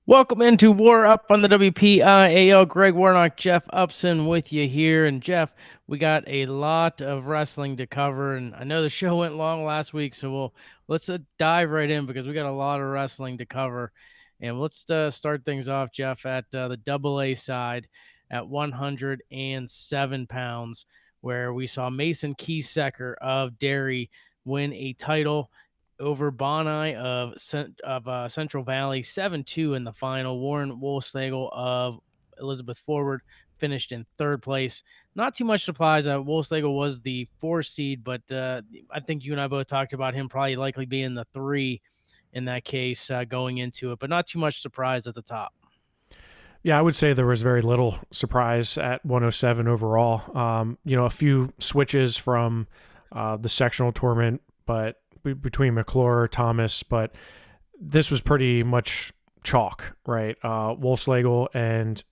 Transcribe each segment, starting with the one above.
Welcome into WarUp on the WPIAL. Greg Warnock, Jeff Upson with you here. And Jeff, we got a lot of wrestling to cover, and I know the show went long last week, so let's dive right in because we got a lot of wrestling to cover. And let's start things off, Jeff, at the Double A side at 107 pounds, where we saw Mason Kiesecker of Derry win a title over Bonai of Central Valley, 7-2 in the final. Warren Wolfsnagel of Elizabeth Forward finished in third place. Not too much surprise. Wolfsnagel was the 4 seed, but I think you and I both talked about him probably likely being the 3 in that case going into it, but not too much surprise at the top. Yeah, I would say there was very little surprise at 107 overall. A few switches from the sectional tournament, but between McClure, Thomas, but this was pretty much chalk, right? Wolfslegel and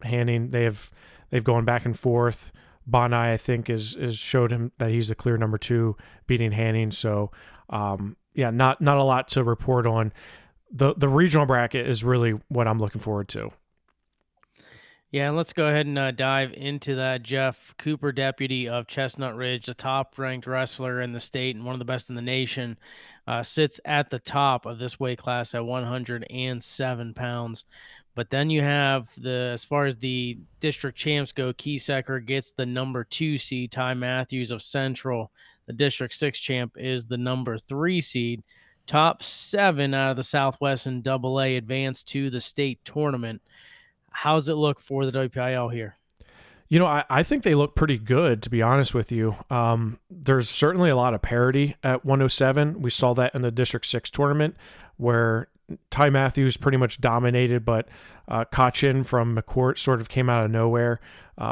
Hanning, they've gone back and forth. Bonai, I think, is showed him that he's the clear number 2, beating Hanning. So, not a lot to report on. The regional bracket is really what I'm looking forward to. Yeah, and let's go ahead and dive into that. Jeff Cooper, deputy of Chestnut Ridge, the top-ranked wrestler in the state and one of the best in the nation, sits at the top of this weight class at 107 pounds. But then you have as far as the district champs go, Kiesecker gets the number 2 seed. Ty Matthews of Central, the district 6 champ, is the number 3 seed. Top 7 out of the Southwest and Double A advance to the state tournament. How's it look for the WPIL here? I think they look pretty good, to be honest with you. There's certainly a lot of parity at 107. We saw that in the District 6 tournament where Ty Matthews pretty much dominated, but Kachin from McCourt sort of came out of nowhere,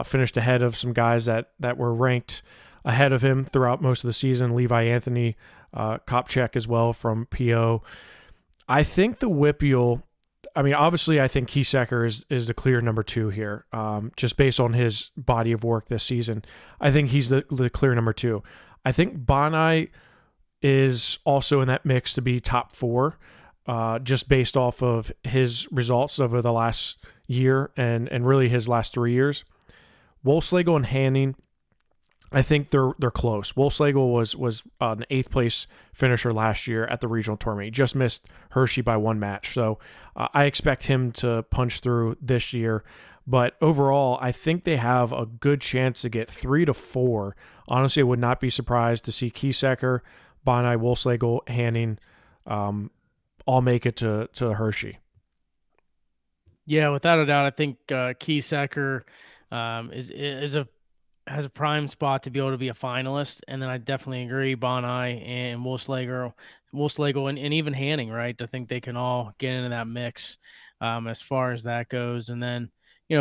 finished ahead of some guys that were ranked ahead of him throughout most of the season. Levi Anthony, Kopchak as well from PO. I think the WPIAL, obviously, I think Kiesecker is the clear number 2 here, just based on his body of work this season. I think he's the clear number 2. I think Bonai is also in that mix to be top 4, just based off of his results over the last year and really his last 3 years. Wolfslegel and Hanning, I think they're close. Wolfslegel was an 8th place finisher last year at the regional tournament. He just missed Hershey by 1 match. So I expect him to punch through this year. But overall, I think they have a good chance to get 3 to 4. Honestly, I would not be surprised to see Kiesecker, Bonai, Wolfslegel, Hanning all make it to Hershey. Yeah, without a doubt, I think Kiesecker has a prime spot to be able to be a finalist, and then I definitely agree Bonai and Wolfslegel and even Hanning, right? I think they can all get into that mix as far as that goes, and then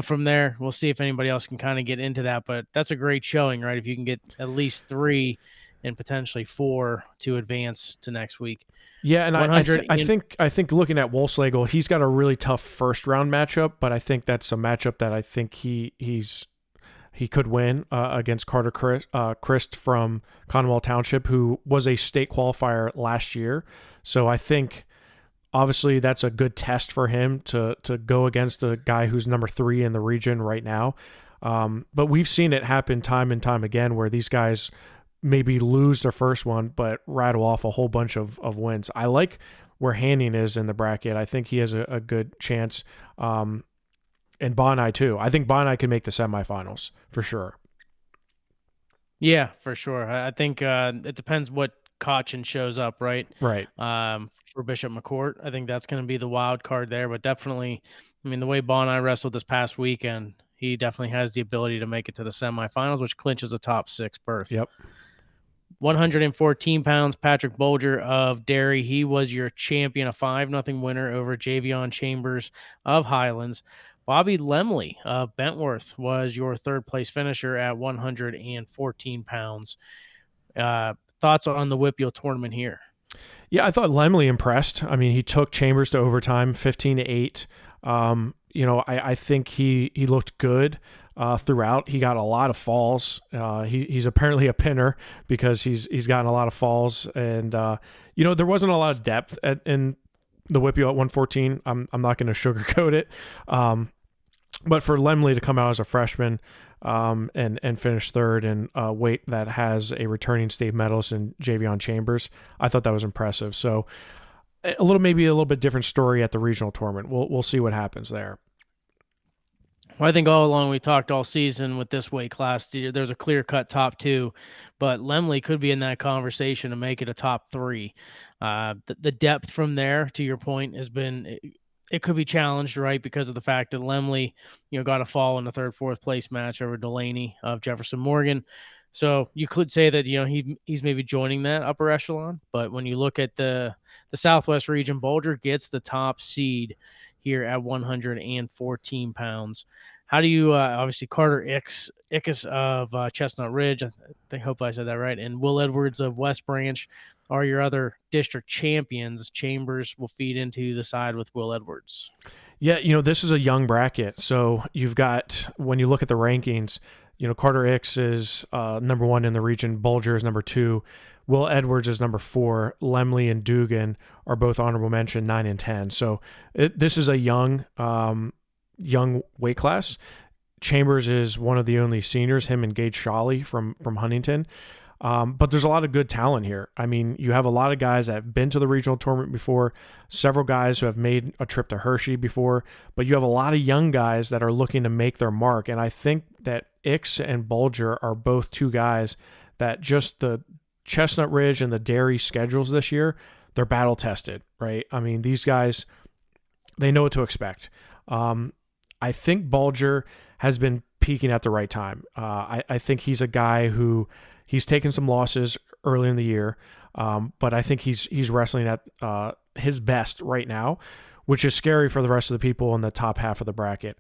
from there we'll see if anybody else can kind of get into that. But that's a great showing, right? If you can get at least 3 and potentially 4 to advance to next week. Yeah, and I think looking at Wolfslegel, he's got a really tough first round matchup, but I think that's a matchup that I think he could win against Carter Christ from Conwell Township, who was a state qualifier last year. So I think obviously that's a good test for him to go against a guy who's number 3 in the region right now. But we've seen it happen time and time again where these guys maybe lose their first one, but rattle off a whole bunch of wins. I like where Hanning is in the bracket. I think he has a good chance. And Bonai too. I think Bonai can make the semifinals for sure. Yeah, for sure. I think it depends what Cochin shows up, right? Right. For Bishop McCourt, I think that's going to be the wild card there. But definitely, the way Bonai wrestled this past weekend, he definitely has the ability to make it to the semifinals, which clinches a top 6 berth. Yep. 114 pounds, Patrick Bolger of Derry. He was your champion, a 5-0 winner over Javion Chambers of Highlands. Bobby Lemley of Bentworth was your 3rd place finisher at 114 pounds. Thoughts on the WPIAL tournament here? Yeah, I thought Lemley impressed. He took Chambers to overtime, 15-8. I think he looked good throughout. He got a lot of falls. He's apparently a pinner because he's gotten a lot of falls, and there wasn't a lot of depth in the WPIAL at 114. I'm not going to sugarcoat it. But for Lemley to come out as a freshman and finish third in a weight that has a returning state medalist in Javion Chambers, I thought that was impressive. So maybe a little bit different story at the regional tournament. We'll see what happens there. Well, I think all along we talked all season with this weight class, there's a clear-cut top two, but Lemley could be in that conversation to make it a top three. The depth from there, to your point, has been it could be challenged, right, because of the fact that Lemley, got a fall in the third, fourth place match over Delaney of Jefferson Morgan. So you could say that he's maybe joining that upper echelon, but when you look at the Southwest region, Bulger gets the top seed here at 114 pounds. How do you obviously Carter Ickes of Chestnut Ridge, hope I said that right, and Will Edwards of West Branch are your other district champions. Chambers will feed into the side with Will Edwards. Yeah, this is a young bracket. So you've got, when you look at the rankings, Carter Ickes is number 1 in the region. Bulger is number 2. Will Edwards is number 4. Lemley and Dugan are both honorable mention, 9 and 10. So this is a young weight class. Chambers is one of the only seniors, him and Gage Shawley from Huntington. But there's a lot of good talent here. I mean, you have a lot of guys that have been to the regional tournament before, several guys who have made a trip to Hershey before, but you have a lot of young guys that are looking to make their mark. And I think that Ickes and Bulger are both two guys that just the Chestnut Ridge and the Dairy schedules this year, they're battle tested, right? I mean, these guys, they know what to expect. I think Bulger has been peaking at the right time. I think he's a guy who he's taken some losses early in the year, but I think he's wrestling at his best right now, which is scary for the rest of the people in the top half of the bracket.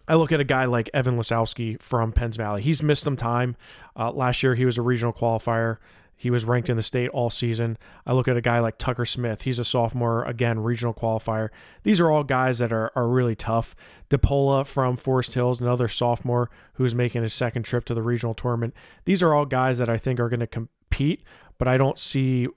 I look at a guy like Evan Lisowski from Penns Valley. He's missed some time. Last year, he was a regional qualifier. He was ranked in the state all season. I look at a guy like Tucker Smith. He's a sophomore, again, regional qualifier. These are all guys that are really tough. DePola from Forest Hills, another sophomore who's making his second trip to the regional tournament. These are all guys that I think are going to compete, but I don't see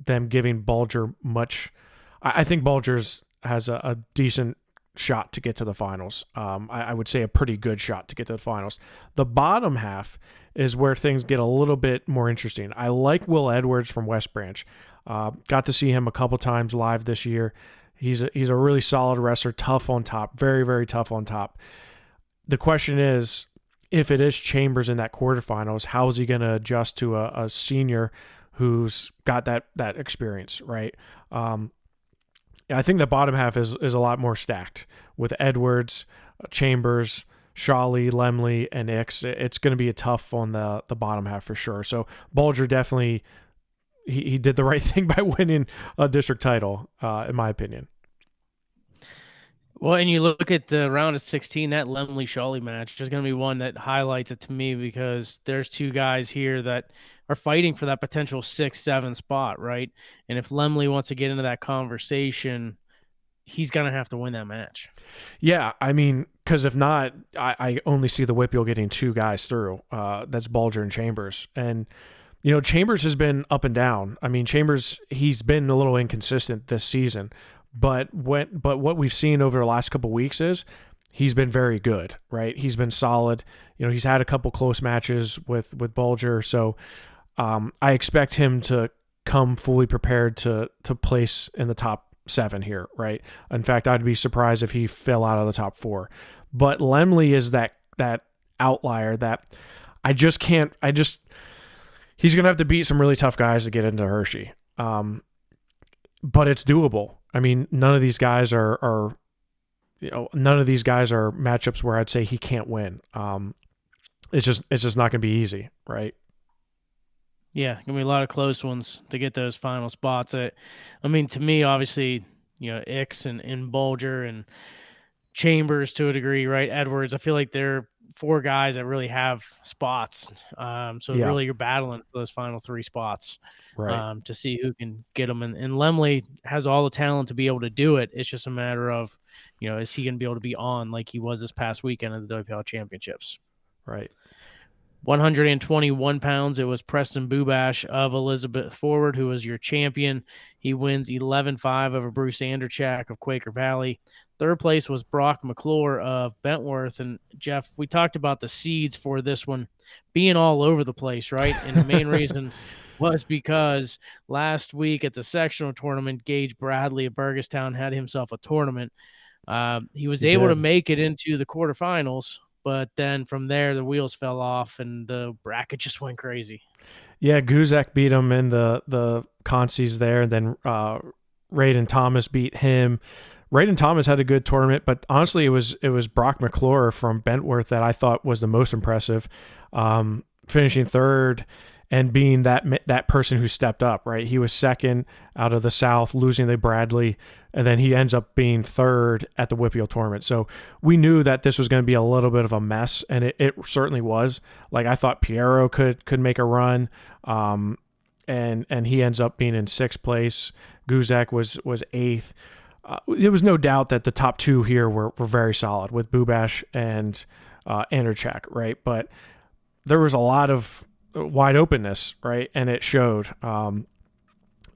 them giving Bulger much. I think Bulger's has a decent shot to get to the finals. I would say a pretty good shot to get to the finals. The bottom half is where things get a little bit more interesting. I like Will Edwards from West Branch. Got to see him a couple times live this year. He's a really solid wrestler, tough on top, very, very tough on top. The question is, if it is Chambers in that quarterfinals, how is he going to adjust to a senior who's got that experience, right? I think the bottom half is a lot more stacked with Edwards, Chambers, Shawley, Lemley, and Ickes. It's going to be a tough on the bottom half for sure. So Bulger definitely he did the right thing by winning a district title, in my opinion. Well, and you look at the round of 16, that Lemley-Shawley match is going to be one that highlights it to me because there's two guys here that are fighting for that potential 6-7 spot, right? And if Lemley wants to get into that conversation, he's going to have to win that match. Yeah, I mean, because if not, I only see the WPIAL getting two guys through. That's Bulger and Chambers. And, Chambers has been up and down. I mean, Chambers, he's been a little inconsistent this season. But what we've seen over the last couple of weeks is he's been very good, right? He's been solid. He's had a couple close matches with Bulger, so I expect him to come fully prepared to place in the top 7 here, right? In fact, I'd be surprised if he fell out of the top 4. But Lemley is that outlier that he's gonna have to beat some really tough guys to get into Hershey. But it's doable. I mean, none of these guys are matchups where I'd say he can't win. It's just not going to be easy, right? Yeah, gonna be a lot of close ones to get those final spots. I mean, to me, obviously, Ickes and Bulger and Chambers to a degree, right? Edwards. I feel like they're 4 guys that really have spots. So Yeah. really, you're battling for those final 3 spots. Right. To see who can get them. And Lemley has all the talent to be able to do it. It's just a matter of, is he going to be able to be on like he was this past weekend at the WPIAL Championships? Right. 121 pounds, it was Preston Bubash of Elizabeth Forward, who was your champion. He wins 11-5 over Bruce Anderchak of Quaker Valley. Third place was Brock McClure of Bentworth. And Jeff, we talked about the seeds for this one being all over the place, right? And the main reason was because last week at the sectional tournament, Gage Bradley of Burgestown had himself a tournament. He was He able to did. make it into the quarterfinals, but then from there the wheels fell off and the bracket just went crazy. Yeah, Guzek beat him in the consies there, and then Raiden Thomas beat him. Raiden Thomas had a good tournament, but honestly, it was Brock McClure from Bentworth that I thought was the most impressive, finishing third and being that person who stepped up. Right, he was second out of the South, losing to Bradley, and then he ends up being third at the WPIAL tournament. So we knew that this was going to be a little bit of a mess, and it certainly was. Like I thought Piero could make a run, and he ends up being in sixth place. Guzek was eighth. There was no doubt that the top two here were very solid with Bubash and Anderchak, right? But there was a lot of wide openness, right? And it showed. But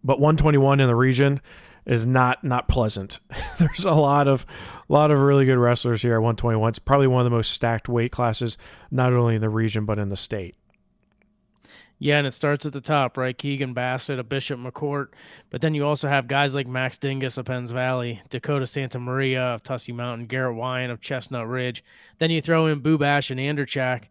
121 in the region is not pleasant. There's a lot of really good wrestlers here at 121. It's probably one of the most stacked weight classes, not only in the region but in the state. Yeah, and it starts at the top, right? Keegan Bassett, a Bishop McCourt. But then you also have guys like Max Dingus of Penns Valley, Dakota Santa Maria of Tussey Mountain, Garrett Wyan of Chestnut Ridge. Then you throw in Bubash and Anderchak.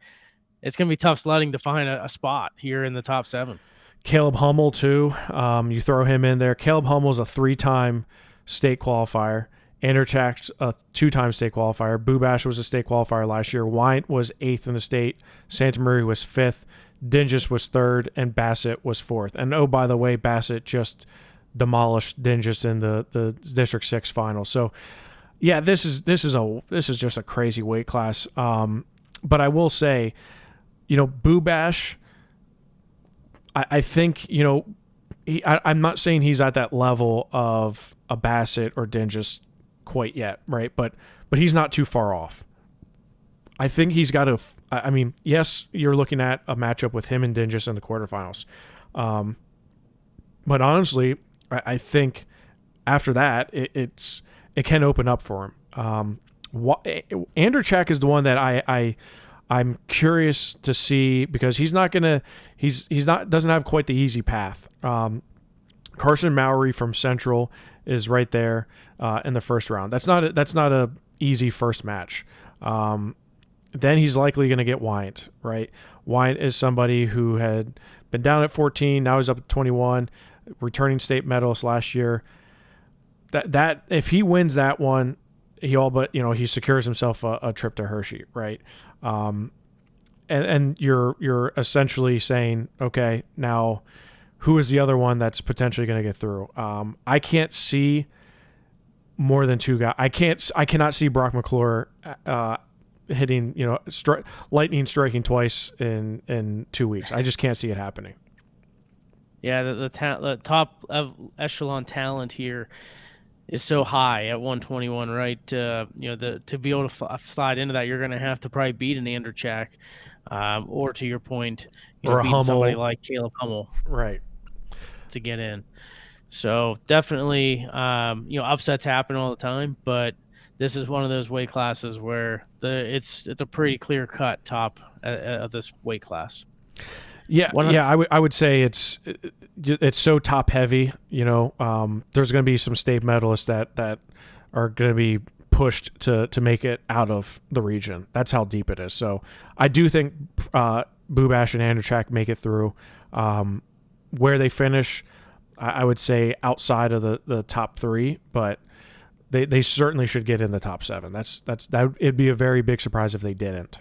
It's going to be tough sledding to find a spot here in the top seven. Caleb Hummel, too. You throw him in there. Caleb Hummel's a three-time state qualifier. Anderchak's a two-time state qualifier. Bubash was a state qualifier last year. Wyant was eighth in the state. Santa Maria was fifth. Dingus was third, and Bassett was fourth. And oh, by the way, Bassett just demolished Dingus in the District 6 final. So, yeah, this is just a crazy weight class. But I will say, Bubash, I think, I'm not saying he's at that level of a Bassett or Dingus quite yet, right? But he's not too far off. I think he's got to. I mean, yes, you're looking at a matchup with him and Dingus in the quarterfinals, but honestly, I think after that, it can open up for him. Anderchak is the one that I'm curious to see because he's not doesn't have quite the easy path. Carson Mowry from Central is right there in the first round. That's not a easy first match. Then he's likely going to get Wyant, right? Wyant is somebody who had been down at 14, now he's up at 21, returning state medalist last year. That if he wins that one, he secures himself a trip to Hershey, right? And you're essentially saying, okay, now who is the other one that's potentially going to get through? I can't see more than two guys. I cannot see Brock McClure hitting, lightning striking twice in 2 weeks. I just can't see it happening. Yeah, the top of echelon talent here is so high at 121, right? To be able to slide into that, you're going to have to probably beat an Anderchak, or to your point, Or a beating somebody Hummel. like Caleb Hummel Right. to get in. So definitely, upsets happen all the time, but this is one of those weight classes where it's a pretty clear cut top of this weight class. Yeah, I would say it's so top heavy. There's going to be some state medalists that are going to be pushed to make it out of the region. That's how deep it is. So I do think Bubash and Anderchak make it through. Where they finish, I would say outside of the top three, but they certainly should get in the top seven. It'd be a very big surprise if they didn't.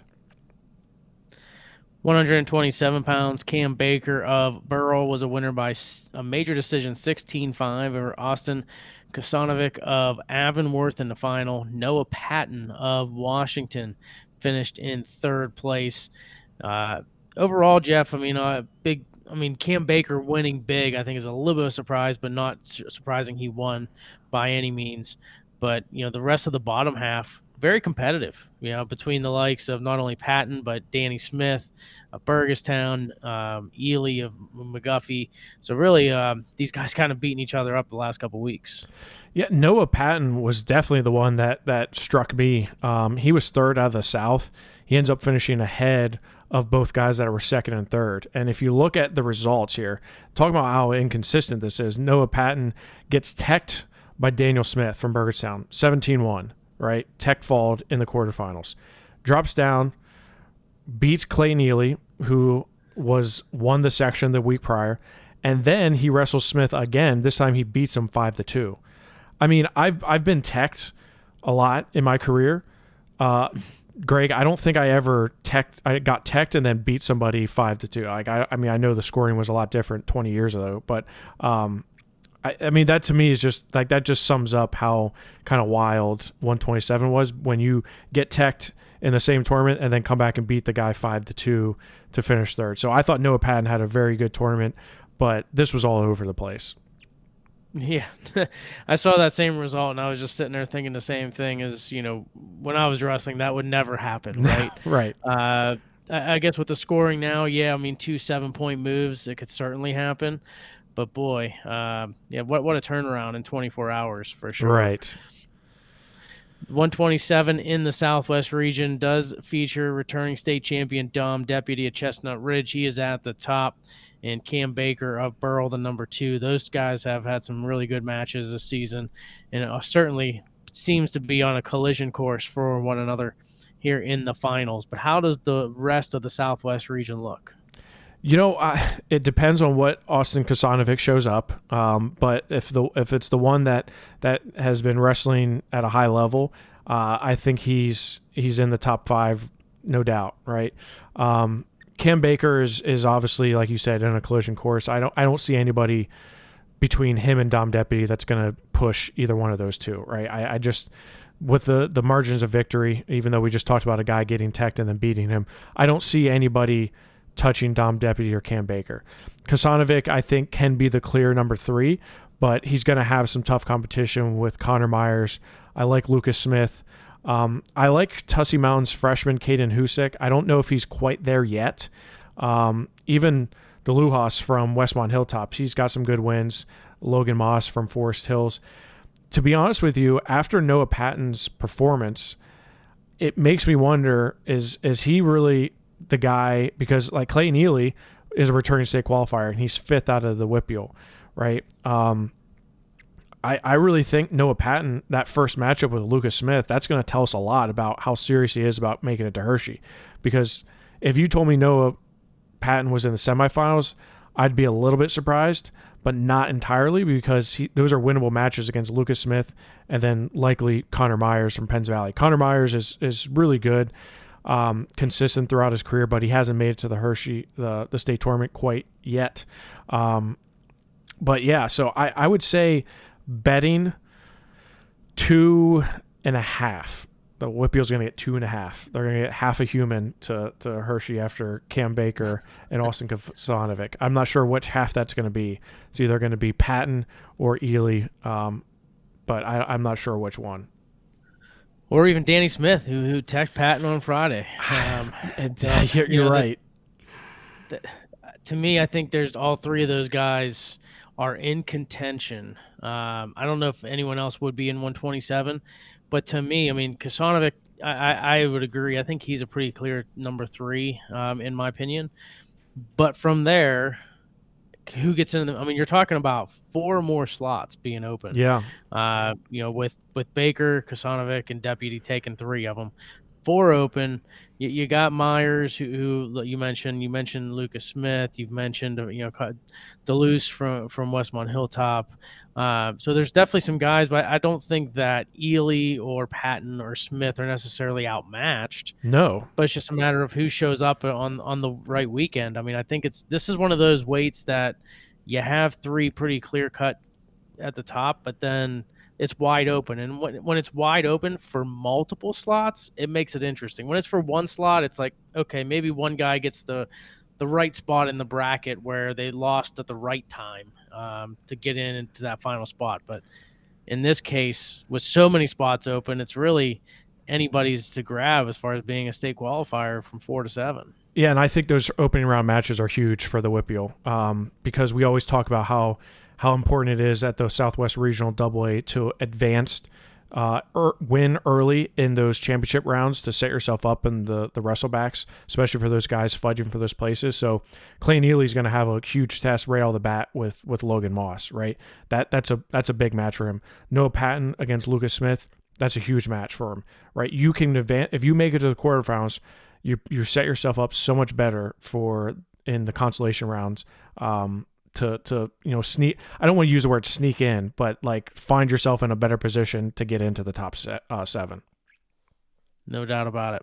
127 pounds, Cam Baker of Burrell was a winner by a major decision, 16-5 over Austin Kasanovic of Avonworth in the final. Noah Patton of Washington finished in third place. Overall, Jeff, Cam Baker winning big, I think, is a little bit of a surprise, but not surprising he won by any means. But, the rest of the bottom half, very competitive, between the likes of not only Patton, but Danny Smith, Burgestown, Ely of McGuffey. So really, these guys kind of beating each other up the last couple weeks. Yeah, Noah Patton was definitely the one that struck me. He was third out of the South. He ends up finishing ahead of both guys that were second and third. And if you look at the results here, talking about how inconsistent this is, Noah Patton gets teched by Daniel Smith from Burgestown, 17-1, right? Tech falled in the quarterfinals. Drops down, beats Clay Neely, who won the section the week prior, and then he wrestles Smith again. This time he beats him 5-2. I mean, I've been teched a lot in my career. Greg, I don't think I got teched and then beat somebody 5-2. Like I mean, I know the scoring was a lot different 20 years ago, but I mean, that to me is just like, that just sums up how kind of wild 127 was when you get teched in the same tournament and then come back and beat the guy 5-2 to finish third. So I thought Noah Patton had a very good tournament, but this was all over the place. Yeah, I saw that same result, and I was just sitting there thinking the same thing as, when I was wrestling, that would never happen, right? Right. I guess with the scoring now, yeah, I mean, 2 7-point moves, it could certainly happen. But boy, yeah, what a turnaround in 24 hours for sure. Right. 127 in the Southwest region does feature returning state champion Dom Deputy at Chestnut Ridge. He is at the top, and Cam Baker of Burl, the number 2. Those guys have had some really good matches this season, and it certainly seems to be on a collision course for one another here in the finals. But how does the rest of the Southwest region look? It depends on what Austin Kasanovic shows up. But if it's the one that has been wrestling at a high level, I think he's in the top 5, no doubt. Right. Cam Baker is obviously, like you said, in a collision course. I don't see anybody between him and Dom Deputy that's going to push either one of those two. Right. I just, with the margins of victory, even though we just talked about a guy getting teched and then beating him, I don't see anybody touching Dom Deputy or Cam Baker. Kasanovic, I think, can be the clear number 3, but he's going to have some tough competition with Connor Myers. I like Lucas Smith. I like Tussey Mountain's freshman Caden Husick. I don't know if he's quite there yet. Even DeLujas from Westmont Hilltops, he's got some good wins. Logan Moss from Forest Hills. To be honest with you, after Noah Patton's performance, it makes me wonder, is he really the guy? Because like Clay Neely is a returning state qualifier and he's 5th out of the WPIAL, right? I really think Noah Patton, that first matchup with Lucas Smith, that's going to tell us a lot about how serious he is about making it to Hershey. Because if you told me Noah Patton was in the semifinals, I'd be a little bit surprised, but not entirely, because those are winnable matches against Lucas Smith and then likely Connor Myers from Penns Valley. Connor Myers is really good. Consistent throughout his career, but he hasn't made it to the Hershey, the state tournament quite yet. But yeah, so I would say betting 2.5. The WPIAL's going to get 2.5. They're going to get half a human to Hershey after Cam Baker and Austin Kasanovic. I'm not sure which half that's going to be. It's either going to be Patton or Ely, but I'm not sure which one. Or even Danny Smith, who teched Patton on Friday. You're right. To me, I think there's all 3 of those guys are in contention. I don't know if anyone else would be in 127, but to me, I mean, Kasanovic, I would agree. I think he's a pretty clear number 3, in my opinion. But from there, who gets in? I mean, you're talking about 4 more slots being open. Yeah. With Baker, Kasanovic, and Deputy taking 3 of them, 4 open. You got Myers, who you mentioned. You mentioned Lucas Smith. You've mentioned Deleuze from Westmont Hilltop. So there's definitely some guys, but I don't think that Ely or Patton or Smith are necessarily outmatched. No, but it's just a matter of who shows up on the right weekend. I mean, I think this is one of those weights that you have 3 pretty clear cut at the top, but then it's wide open. And when it's wide open for multiple slots, it makes it interesting. When it's for one slot, it's like, okay, maybe one guy gets the right spot in the bracket where they lost at the right time to get into that final spot. But in this case, with so many spots open, it's really anybody's to grab as far as being a state qualifier from 4 to 7. Yeah, and I think those opening round matches are huge for the WPIAL, because we always talk about how important it is at the Southwest Regional AA to advance, win early in those championship rounds to set yourself up in the wrestlebacks, especially for those guys fighting for those places. So Clay Neely's going to have a huge test right out of the bat with Logan Moss, right? That's a big match for him. Noah Patton against Lucas Smith, that's a huge match for him, right? You can advance if you make it to the quarterfinals. You set yourself up so much better for in the consolation rounds, to sneak. I don't want to use the word sneak in, but like find yourself in a better position to get into the top 7. No doubt about it.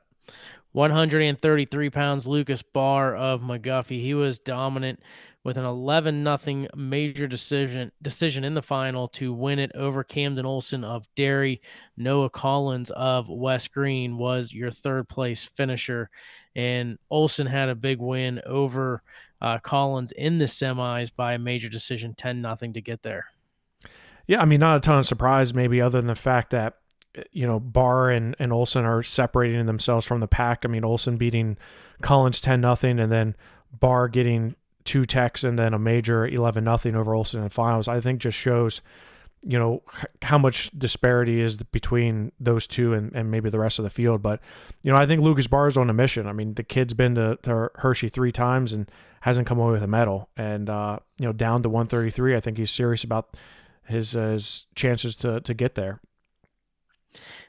133 pounds, Lucas Barr of McGuffey. He was dominant with an 11-0 major decision in the final to win it over Camden Olson of Derry. Noah Collins of West Green was your third place finisher. And Olson had a big win over Collins in the semis by a major decision, 10-0 to get there. Yeah, I mean, not a ton of surprise, maybe, other than the fact that Barr and Olson are separating themselves from the pack. I mean, Olson beating Collins 10-0, and then Barr getting 2 techs and then a major 11-0 over Olson in the finals. I think just shows, how much disparity is between those two and maybe the rest of the field. But, I think Lucas Barr is on a mission. I mean, the kid's been to Hershey 3 times and hasn't come away with a medal. And, down to 133, I think he's serious about his chances to get there.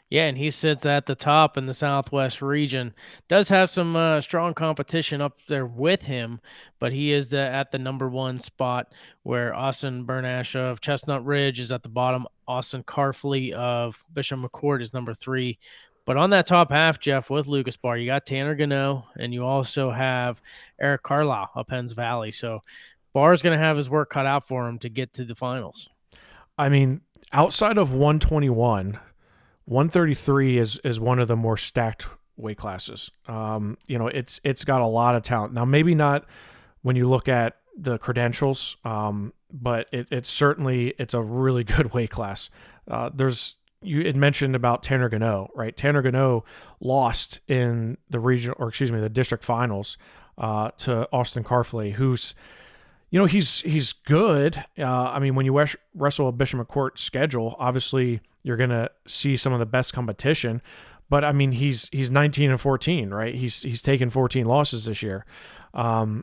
Yeah, and he sits at the top in the Southwest region. Does have some strong competition up there with him, but he is at the number 1 spot, where Austin Bernash of Chestnut Ridge is at the bottom. Austin Carfley of Bishop McCourt is number 3. But on that top half, Jeff, with Lucas Barr, you got Tanner Gano, and you also have Eric Carlisle of Penns Valley. So Barr's going to have his work cut out for him to get to the finals. I mean, outside of 121, 133 is one of the more stacked weight classes. It's got a lot of talent. Now, maybe not when you look at the credentials, but it's certainly a really good weight class. You had mentioned about Tanner Gano, right? Tanner Gano lost in the district finals to Austin Carfley, who's he's good. I mean, when you wrestle a Bishop McCourt schedule, obviously you're going to see some of the best competition. But I mean, he's 19-14, right? He's taken 14 losses this year. And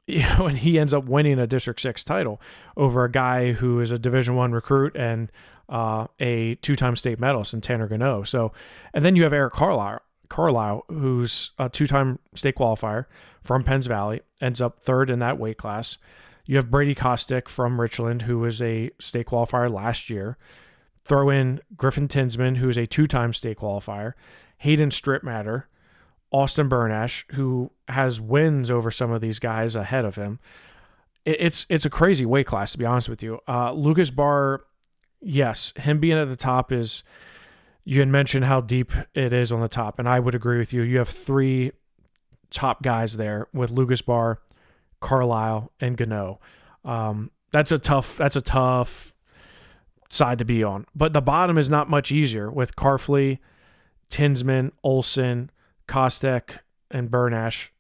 he ends up winning a District 6 title over a guy who is a Division 1 recruit and a 2-time state medalist in Tanner Gano. So, and then you have Eric Carlisle, who's a 2-time state qualifier from Penns Valley, ends up 3rd in that weight class. You have Brady Kostick from Richland, who was a state qualifier last year. Throw in Griffin Tinsman, who is a 2-time state qualifier. Hayden Stripmatter, Austin Bernash, who has wins over some of these guys ahead of him. It's a crazy weight class, to be honest with you. Lucas Barr, yes, him being at the top is... You had mentioned how deep it is on the top, and I would agree with you. You have 3 top guys there with Lucas Barr, Carlisle, and Gano. That's a tough side to be on. But the bottom is not much easier with Carfley, Tinsman, Olson, Kostek, and Bernash.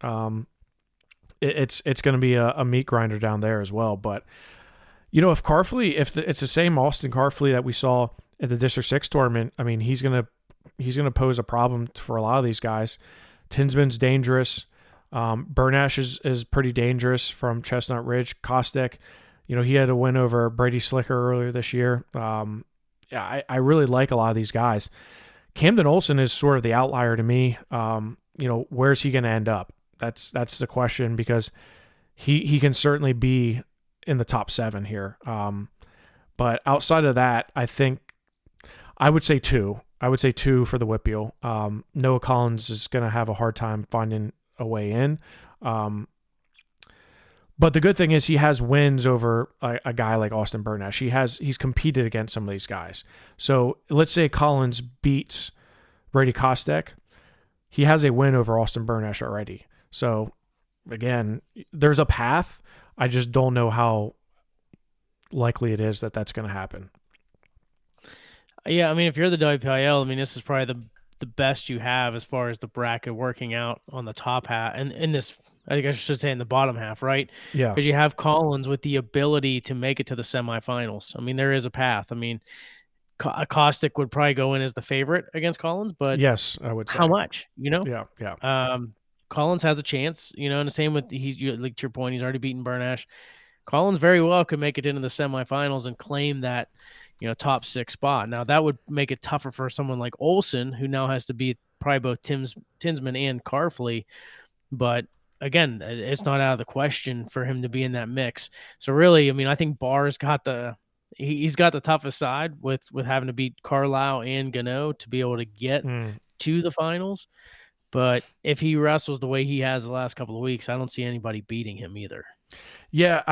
It's going to be a meat grinder down there as well. But if Carfley, it's the same Austin Carfley that we saw at the District 6 tournament, I mean, he's gonna pose a problem for a lot of these guys. Tinsman's dangerous. Bernash is pretty dangerous from Chestnut Ridge. Kostek, he had a win over Brady Slicker earlier this year. I really like a lot of these guys. Camden Olson is sort of the outlier to me. Where's he going to end up? That's the question, because he can certainly be in the top 7 here. But outside of that, I would say 2. I would say 2 for the WPIAL. Noah Collins is going to have a hard time finding a way in. But the good thing is he has wins over a guy like Austin Bernash. He's competed against some of these guys. So let's say Collins beats Brady Kostek. He has a win over Austin Bernash already. So again, there's a path. I just don't know how likely it is that that's going to happen. Yeah, I mean, if you're the WPIAL, I mean, this is probably the best you have as far as the bracket working out on the top half, and in this, I guess I should say in the bottom half, right? Yeah. Because you have Collins with the ability to make it to the semifinals. I mean, there is a path. I mean, Caustic would probably go in as the favorite against Collins, but Yes, I would how say. much? Yeah, yeah. Collins has a chance, and the same with like to your point, he's already beaten Bernash. Collins very well could make it into the semifinals and claim that, top six spot. Now that would make it tougher for someone like Olson, who now has to beat probably both Tinsman and Carfley. But again, it's not out of the question for him to be in that mix. So really, I mean, I think Barr's got he's got the toughest side with having to beat Carlisle and Gano to be able to get Mm. to the finals. But if he wrestles the way he has the last couple of weeks, I don't see anybody beating him either. Yeah,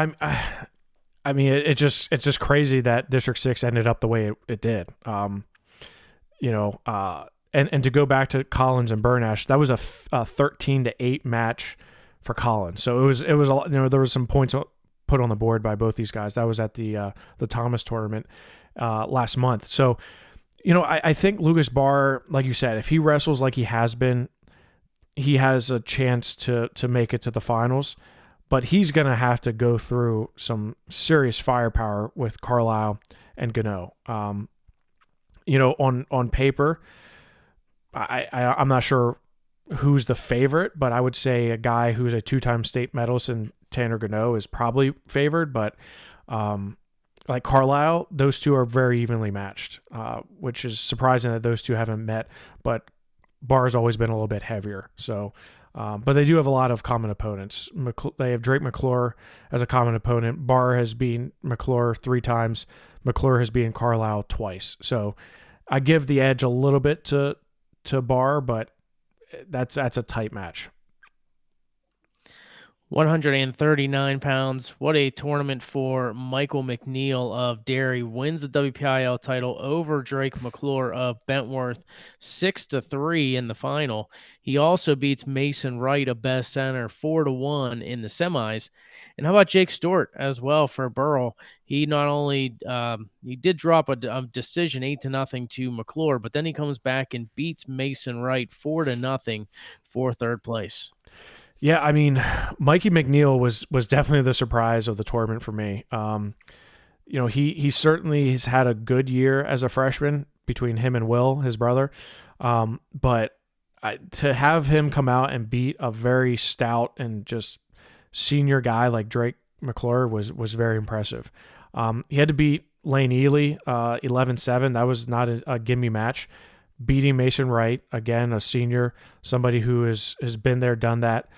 I mean, it's just crazy that District 6 ended up the way it did. You know, and to go back to Collins and Bernash, that was a 13-8 match for Collins. So it was a lot, there was some points put on the board by both these guys. That was at the Thomas tournament last month. So, I think Lucas Barr, like you said, if he wrestles like he has been, he has a chance to make it to the finals. But he's going to have to go through some serious firepower with Carlisle and Gano. On paper, I'm not sure who's the favorite, but I would say a guy who's a two-time state medalist in Tanner Gano is probably favored. But like Carlisle, those two are very evenly matched, which is surprising that those two haven't met. But Barr's always been a little bit heavier. So, but they do have a lot of common opponents. They have Drake McClure as a common opponent. Barr has beaten McClure 3 times. McClure has beaten Carlisle twice. So I give the edge a little bit to Barr, but that's a tight match. 139 pounds. What a tournament for Michael McNeil of Derry. Wins the WPIAL title over Drake McClure of Bentworth 6-3 in the final. He also beats Mason Wright of Best Center 4-1 in the semis. And how about Jake Stewart as well for Burrell? He not only he did drop a decision 8-0 to McClure, but then he comes back and beats Mason Wright 4-0 for third place. Yeah, I mean, Mikey McNeil was definitely the surprise of the tournament for me. He certainly has had a good year as a freshman between him and Will, his brother. But to have him come out and beat a very stout and just senior guy like Drake McClure was very impressive. He had to beat Lane Ely 11-7. That was not a gimme match. Beating Mason Wright, again, a senior, somebody who has been there, done that.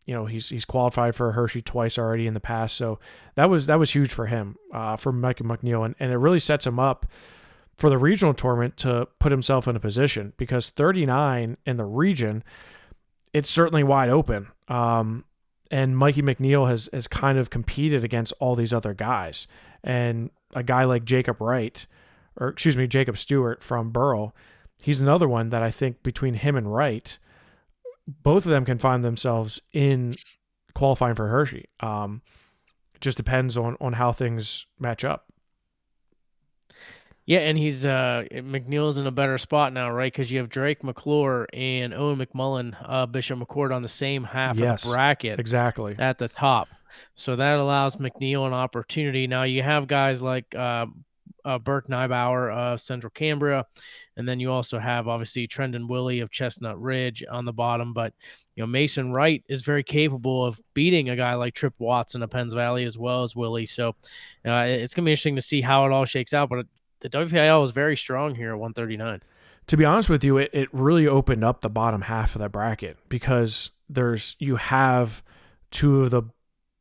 He's qualified for Hershey twice already in the past, so that was huge for him, for Mike McNeil, and it really sets him up for the regional tournament to put himself in a position, because 39 in the region, it's certainly wide open. And Mikey McNeil has kind of competed against all these other guys, and a guy like Jacob Stewart from Burrell, he's another one that I think between him and Wright, both of them can find themselves in qualifying for Hershey. It just depends on how things match up. Yeah, and he's McNeil's in a better spot now, right? Because you have Drake McClure and Owen McMullen, Bishop McCord on the same half of the bracket, exactly, at the top. So that allows McNeil an opportunity. Now you have guys like Burke Neibauer of Central Cambria, and then you also have obviously Trendon Willie of Chestnut Ridge on the bottom. But Mason Wright is very capable of beating a guy like Trip Watson of Penns Valley as well as Willie. So it's gonna be interesting to see how it all shakes out. But the WPIAL is very strong here at 139. To be honest with you, it really opened up the bottom half of that bracket, because you have two of the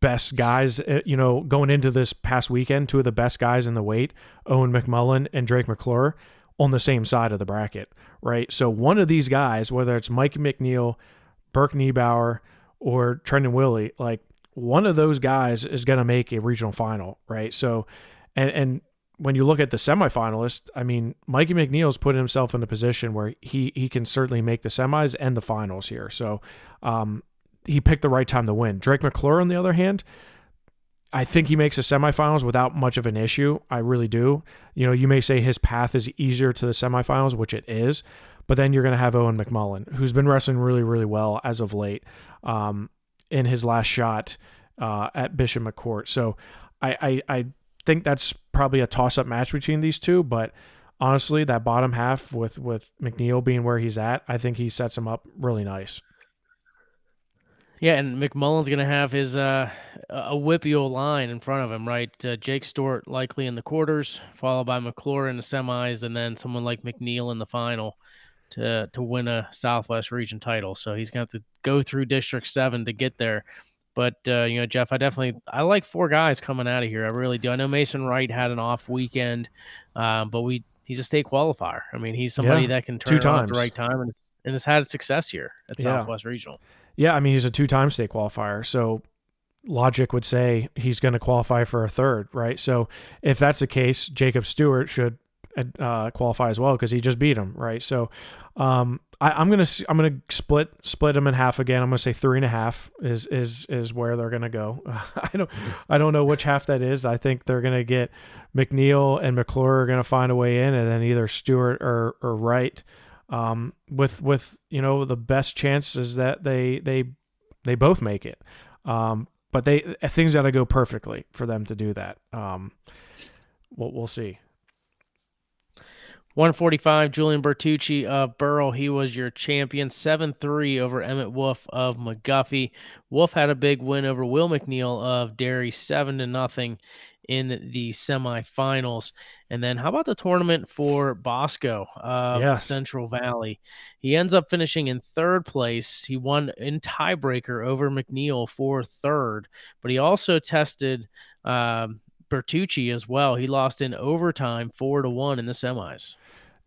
best guys, going into this past weekend, two of the best guys in the weight, Owen McMullen and Drake McClure, on the same side of the bracket, right? So one of these guys, whether it's Mike McNeil, Burke Niebauer, or Trendon Willie, like one of those guys is going to make a regional final, right? So, and when you look at the semifinalists, I mean, Mikey McNeil's put himself in a position where he can certainly make the semis and the finals here. So, he picked the right time to win. Drake McClure, on the other hand, I think he makes the semifinals without much of an issue. I really do. You may say his path is easier to the semifinals, which it is, But then you're going to have Owen McMullen, who's been wrestling really, really well as of late in his last shot at Bishop McCourt. So I think that's probably a toss-up match between these two, but honestly, that bottom half with McNeil being where he's at, I think he sets him up really nice. Yeah, and McMullen's going to have his a WPIAL line in front of him, right? Jake Stewart likely in the quarters, followed by McClure in the semis, and then someone like McNeil in the final to win a Southwest region title. So he's going to have to go through District 7 to get there. But Jeff, I like four guys coming out of here. I really do. I know Mason Wright had an off weekend, but he's a state qualifier. I mean, he's somebody Yeah, that can turn two it on at the times. right time and has had success here at Yeah. Southwest Regional. Yeah, I mean, he's a two-time state qualifier. So logic would say he's going to qualify for a third, right? So if that's the case, Jacob Stewart should qualify as well because he just beat him, right? So I'm gonna split them in half again. I'm gonna say 3.5 is where they're gonna go. I don't know which half that is. I think they're gonna get McNeil and McClure are gonna find a way in, and then either Stewart or Wright. With the best chances that they both make it. But things got to go perfectly for them to do that. We'll see. 145, Julian Bertucci of Burrell. He was your champion, 7-3 over Emmett Wolf of McGuffey. Wolf had a big win over Will McNeil of Derry, 7-0 in the semifinals. And then how about the tournament for Bosco of Yes. Central Valley? He ends up finishing in third place. He won in tiebreaker over McNeil for third, but he also tested Bertucci as well. He lost in overtime 4-1 in the semis.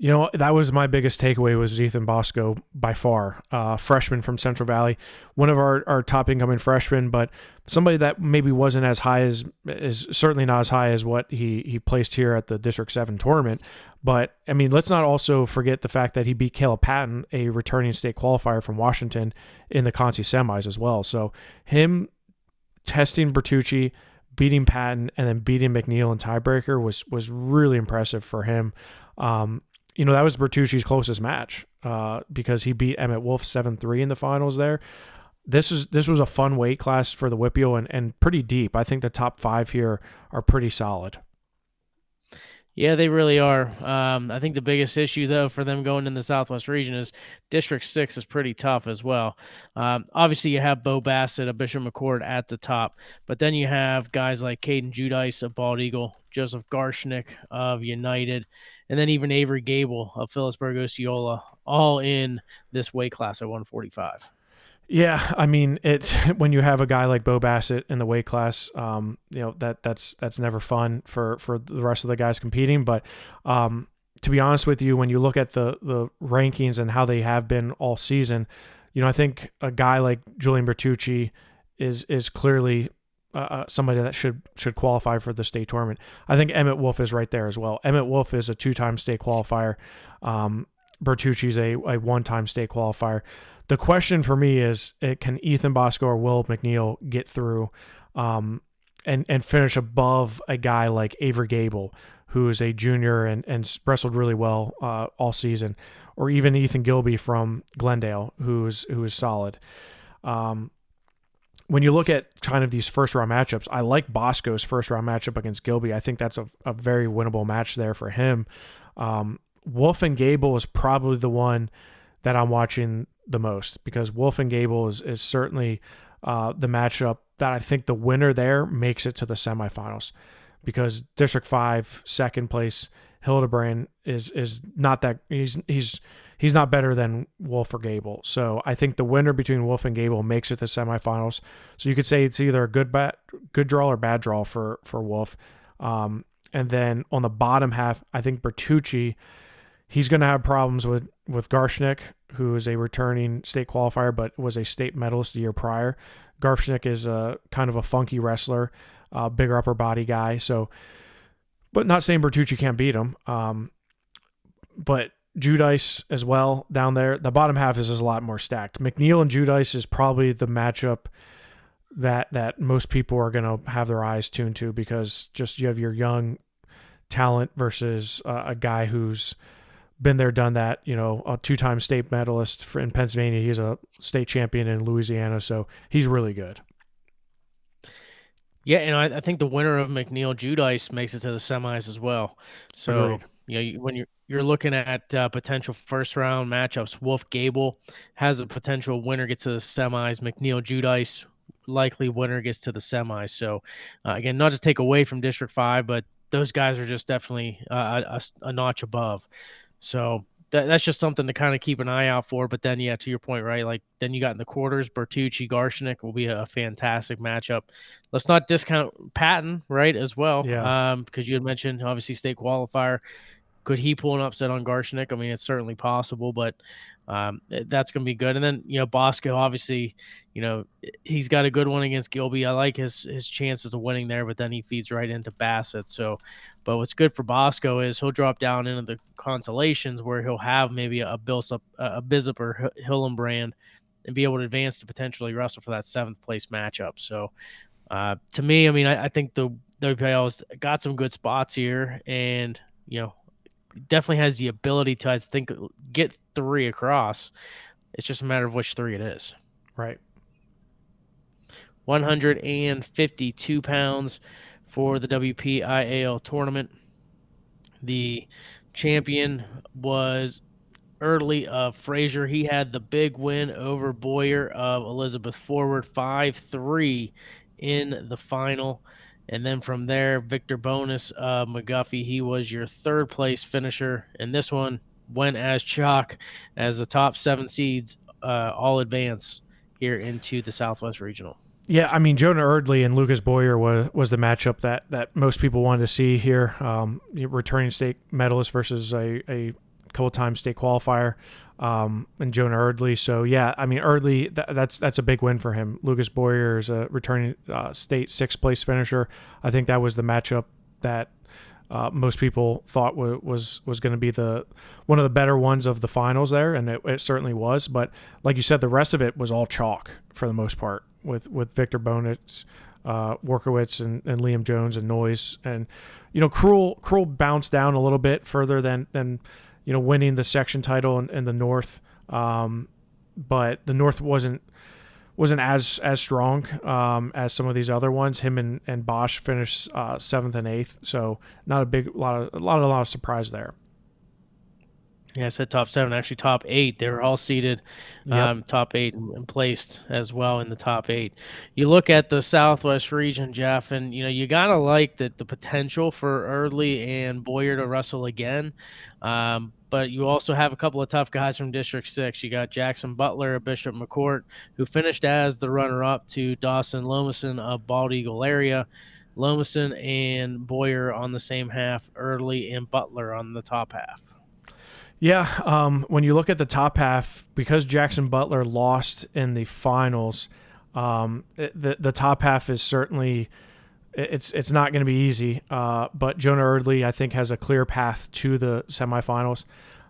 That was my biggest takeaway was Ethan Bosco by far, freshman from Central Valley, one of our top incoming freshmen, but somebody that maybe wasn't as high as is certainly not as high as what he placed here at the District 7 tournament. But I mean, let's not also forget the fact that he beat Caleb Patton, a returning state qualifier from Washington, in the Concy semis as well. So him testing Bertucci, beating Patton, and then beating McNeil in tiebreaker was really impressive for him. That was Bertucci's closest match because he beat Emmett Wolf 7-3 in the finals there. This was a fun weight class for the WPIAL and pretty deep. I think the top 5 here are pretty solid. Yeah, they really are. I think the biggest issue, though, for them going in the Southwest region is District 6 is pretty tough as well. Obviously, you have Bo Bassett of Bishop McCord at the top, but then you have guys like Caden Judice of Bald Eagle, Joseph Garshnick of United, and then even Avery Gable of Phillipsburg Osceola, all in this weight class at 145. Yeah, I mean, it's when you have a guy like Bo Bassett in the weight class, that's never fun for the rest of the guys competing. But to be honest with you, when you look at the rankings and how they have been all season, I think a guy like Julian Bertucci is clearly somebody that should qualify for the state tournament. I think Emmett Wolf is right there as well. Emmett Wolf is a 2-time state qualifier. Bertucci's a 1-time state qualifier. The question for me is, can Ethan Bosco or Will McNeil get through and finish above a guy like Avery Gable, who is a junior and wrestled really well all season, or even Ethan Gilby from Glendale, who's solid. When you look at kind of these first-round matchups, I like Bosco's first-round matchup against Gilby. I think that's a very winnable match there for him. Wolf and Gable is probably the one that I'm watching the most because Wolf and Gable is certainly the matchup that I think the winner there makes it to the semifinals because District 5 second place Hildebrand is not that he's not better than Wolf or Gable. So I think the winner between Wolf and Gable makes it to the semifinals. So you could say it's either a good draw or bad draw for Wolf. And then on the bottom half, I think Bertucci, he's going to have problems with Garshnick, who is a returning state qualifier, but was a state medalist the year prior. Garshnick is a kind of a funky wrestler, bigger upper body guy. So, but not saying Bertucci can't beat him. But Judice as well down there. The bottom half is a lot more stacked. McNeil and Judice is probably the matchup that most people are going to have their eyes tuned to because just you have your young talent versus a guy who's been there, done that. A two-time state medalist in Pennsylvania. He's a state champion in Louisiana, so he's really good. Yeah, and I think the winner of McNeil Judice makes it to the semis as well. So Agreed. when you're looking at potential first round matchups, Wolf Gable has a potential winner gets to the semis. McNeil Judice likely winner gets to the semis. So again, not to take away from District 5, but those guys are just definitely a notch above. So that's just something to kind of keep an eye out for. But then, yeah, to your point, right? Like then you got in the quarters, Bertucci, Garshnik will be a fantastic matchup. Let's not discount Patton, right, as well, Yeah. because you had mentioned obviously state qualifier. Could he pull an upset on Garshnik? I mean, it's certainly possible, but that's going to be good. And then Bosco, obviously, he's got a good one against Gilby. I like his chances of winning there, but then he feeds right into Bassett. So, but what's good for Bosco is he'll drop down into the consolations where he'll have maybe a Bizup or Hillenbrand and be able to advance to potentially wrestle for that seventh place matchup. So, to me, I mean, I think the WPIAL's got some good spots here, and definitely has the ability to, I think, get three across. It's just a matter of which three it is. Right. 152 pounds for the WPIAL tournament. The champion was Early of Frazier. He had the big win over Boyer of Elizabeth Forward 5-3 in the final. And then from there, Victor Bonus of McGuffey, he was your third place finisher. And this one went as chalk as the top 7 seeds all advance here into the Southwest Regional. Yeah, I mean Jonah Erdley and Lucas Boyer was the matchup that most people wanted to see here. Returning state medalist versus a couple times state qualifier, and Jonah Erdley. So yeah, I mean Erdley, that's a big win for him. Lucas Boyer is a returning state sixth place finisher. I think that was the matchup that most people thought was going to be the one of the better ones of the finals there, and it certainly was. But like you said, the rest of it was all chalk for the most part with Victor Bonitz, Workowitz, and Liam Jones and Noyes, and Cruel bounced down a little bit further than winning the section title in the North, but the North wasn't as strong as some of these other ones. Him and Bosch finished 7th and 8th, so not a lot of surprise there. Yeah, I said top 7, actually top 8. They were all seated Yep. top 8 and placed as well in the top 8. You look at the Southwest region, Jeff, and you gotta like the potential for Early and Boyer to wrestle again. But you also have a couple of tough guys from District 6. You got Jackson Butler of Bishop McCourt, who finished as the runner-up to Dawson Lomason of Bald Eagle area. Lomason and Boyer on the same half, Early and Butler on the top half. Yeah, when you look at the top half, because Jackson Butler lost in the finals, the top half is certainly it's not going to be easy. But Jonah Erdley, I think, has a clear path to the semifinals.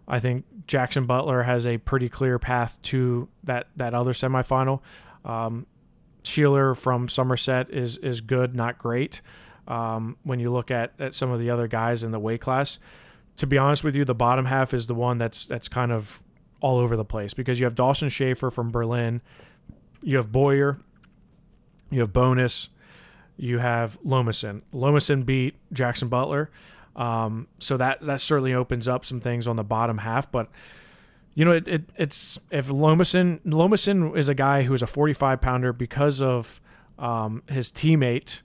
I think Jackson Butler has a pretty clear path to that other semifinal. Sheeler from Somerset is good, not great. When you look at some of the other guys in the weight class. To be honest with you, the bottom half is the one that's kind of all over the place because you have Dawson Schaefer from Berlin, you have Boyer, you have Bonus, you have Lomason. Lomason beat Jackson Butler, so that certainly opens up some things on the bottom half. But it's if Lomason is a guy who is a 45-pounder because of his teammate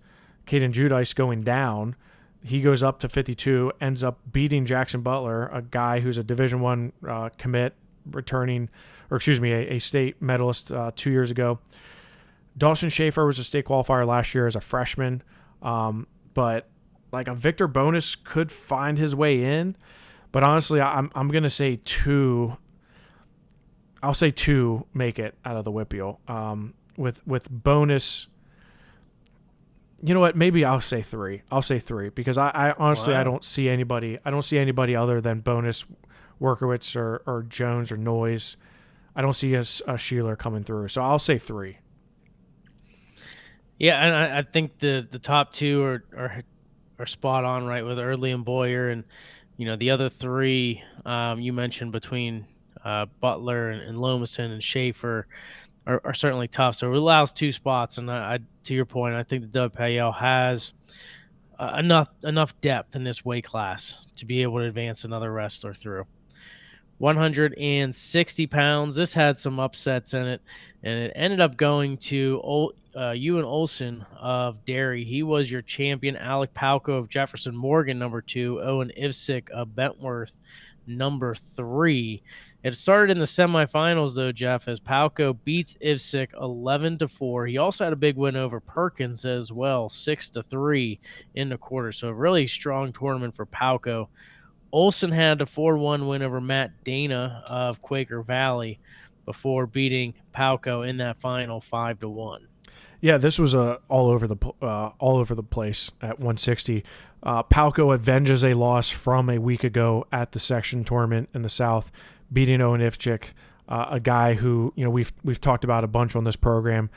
Caden Judice going down. He goes up to 52, ends up beating Jackson Butler, a guy who's a Division I commit, a state medalist 2 years ago. Dawson Schaefer was a state qualifier last year as a freshman, but like a Victor Bonus could find his way in. But honestly, I'm gonna say two. I'll say two make it out of the WPIAL. With Bonus. You know what? Maybe I'll say three. Because I honestly I don't see anybody. I don't see anybody other than Bonus, Workowitz, or Jones or Noyes. I don't see a Sheeler coming through. So I'll say 3. Yeah, and I think the top 2 are spot on, right, with Early and Boyer, and The other three you mentioned between Butler and Lomason and Schaefer are certainly tough. So it allows two spots, and to your point, I think the WPIAL has enough depth in this weight class to be able to advance another wrestler through. 160 pounds. This had some upsets in it, and it ended up going to Ewan Olson of Derry. He was your champion. Alec Palco of Jefferson Morgan, number 2. Owen Ivsick of Bentworth, number 3. It started in the semifinals, though, Jeff, as Palco beats Ivsick 11-4. He also had a big win over Perkins as well, 6-3 in the quarter. So a really strong tournament for Palco. Olson had a 4-1 win over Matt Dana of Quaker Valley before beating Palco in that final 5-1. Yeah, this was all over the place at 160. Palco avenges a loss from a week ago at the section tournament in the South, beating Owen Ifchik, a guy who we've talked about a bunch on this program.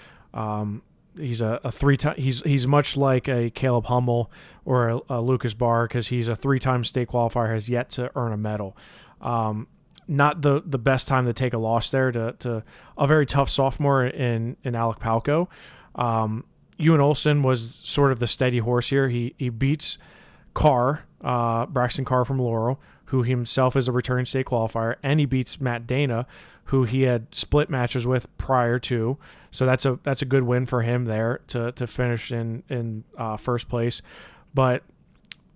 He's a three-time. He's much like a Caleb Hummel or a Lucas Barr, because he's a three-time state qualifier, has yet to earn a medal. Not the best time to take a loss there to a very tough sophomore in Alec Palco. Ewan Olson was sort of the steady horse here. He beats Braxton Carr from Laurel, who himself is a returning state qualifier, and he beats Matt Dana, who he had split matches with prior to. So that's a good win for him there to finish in first place. But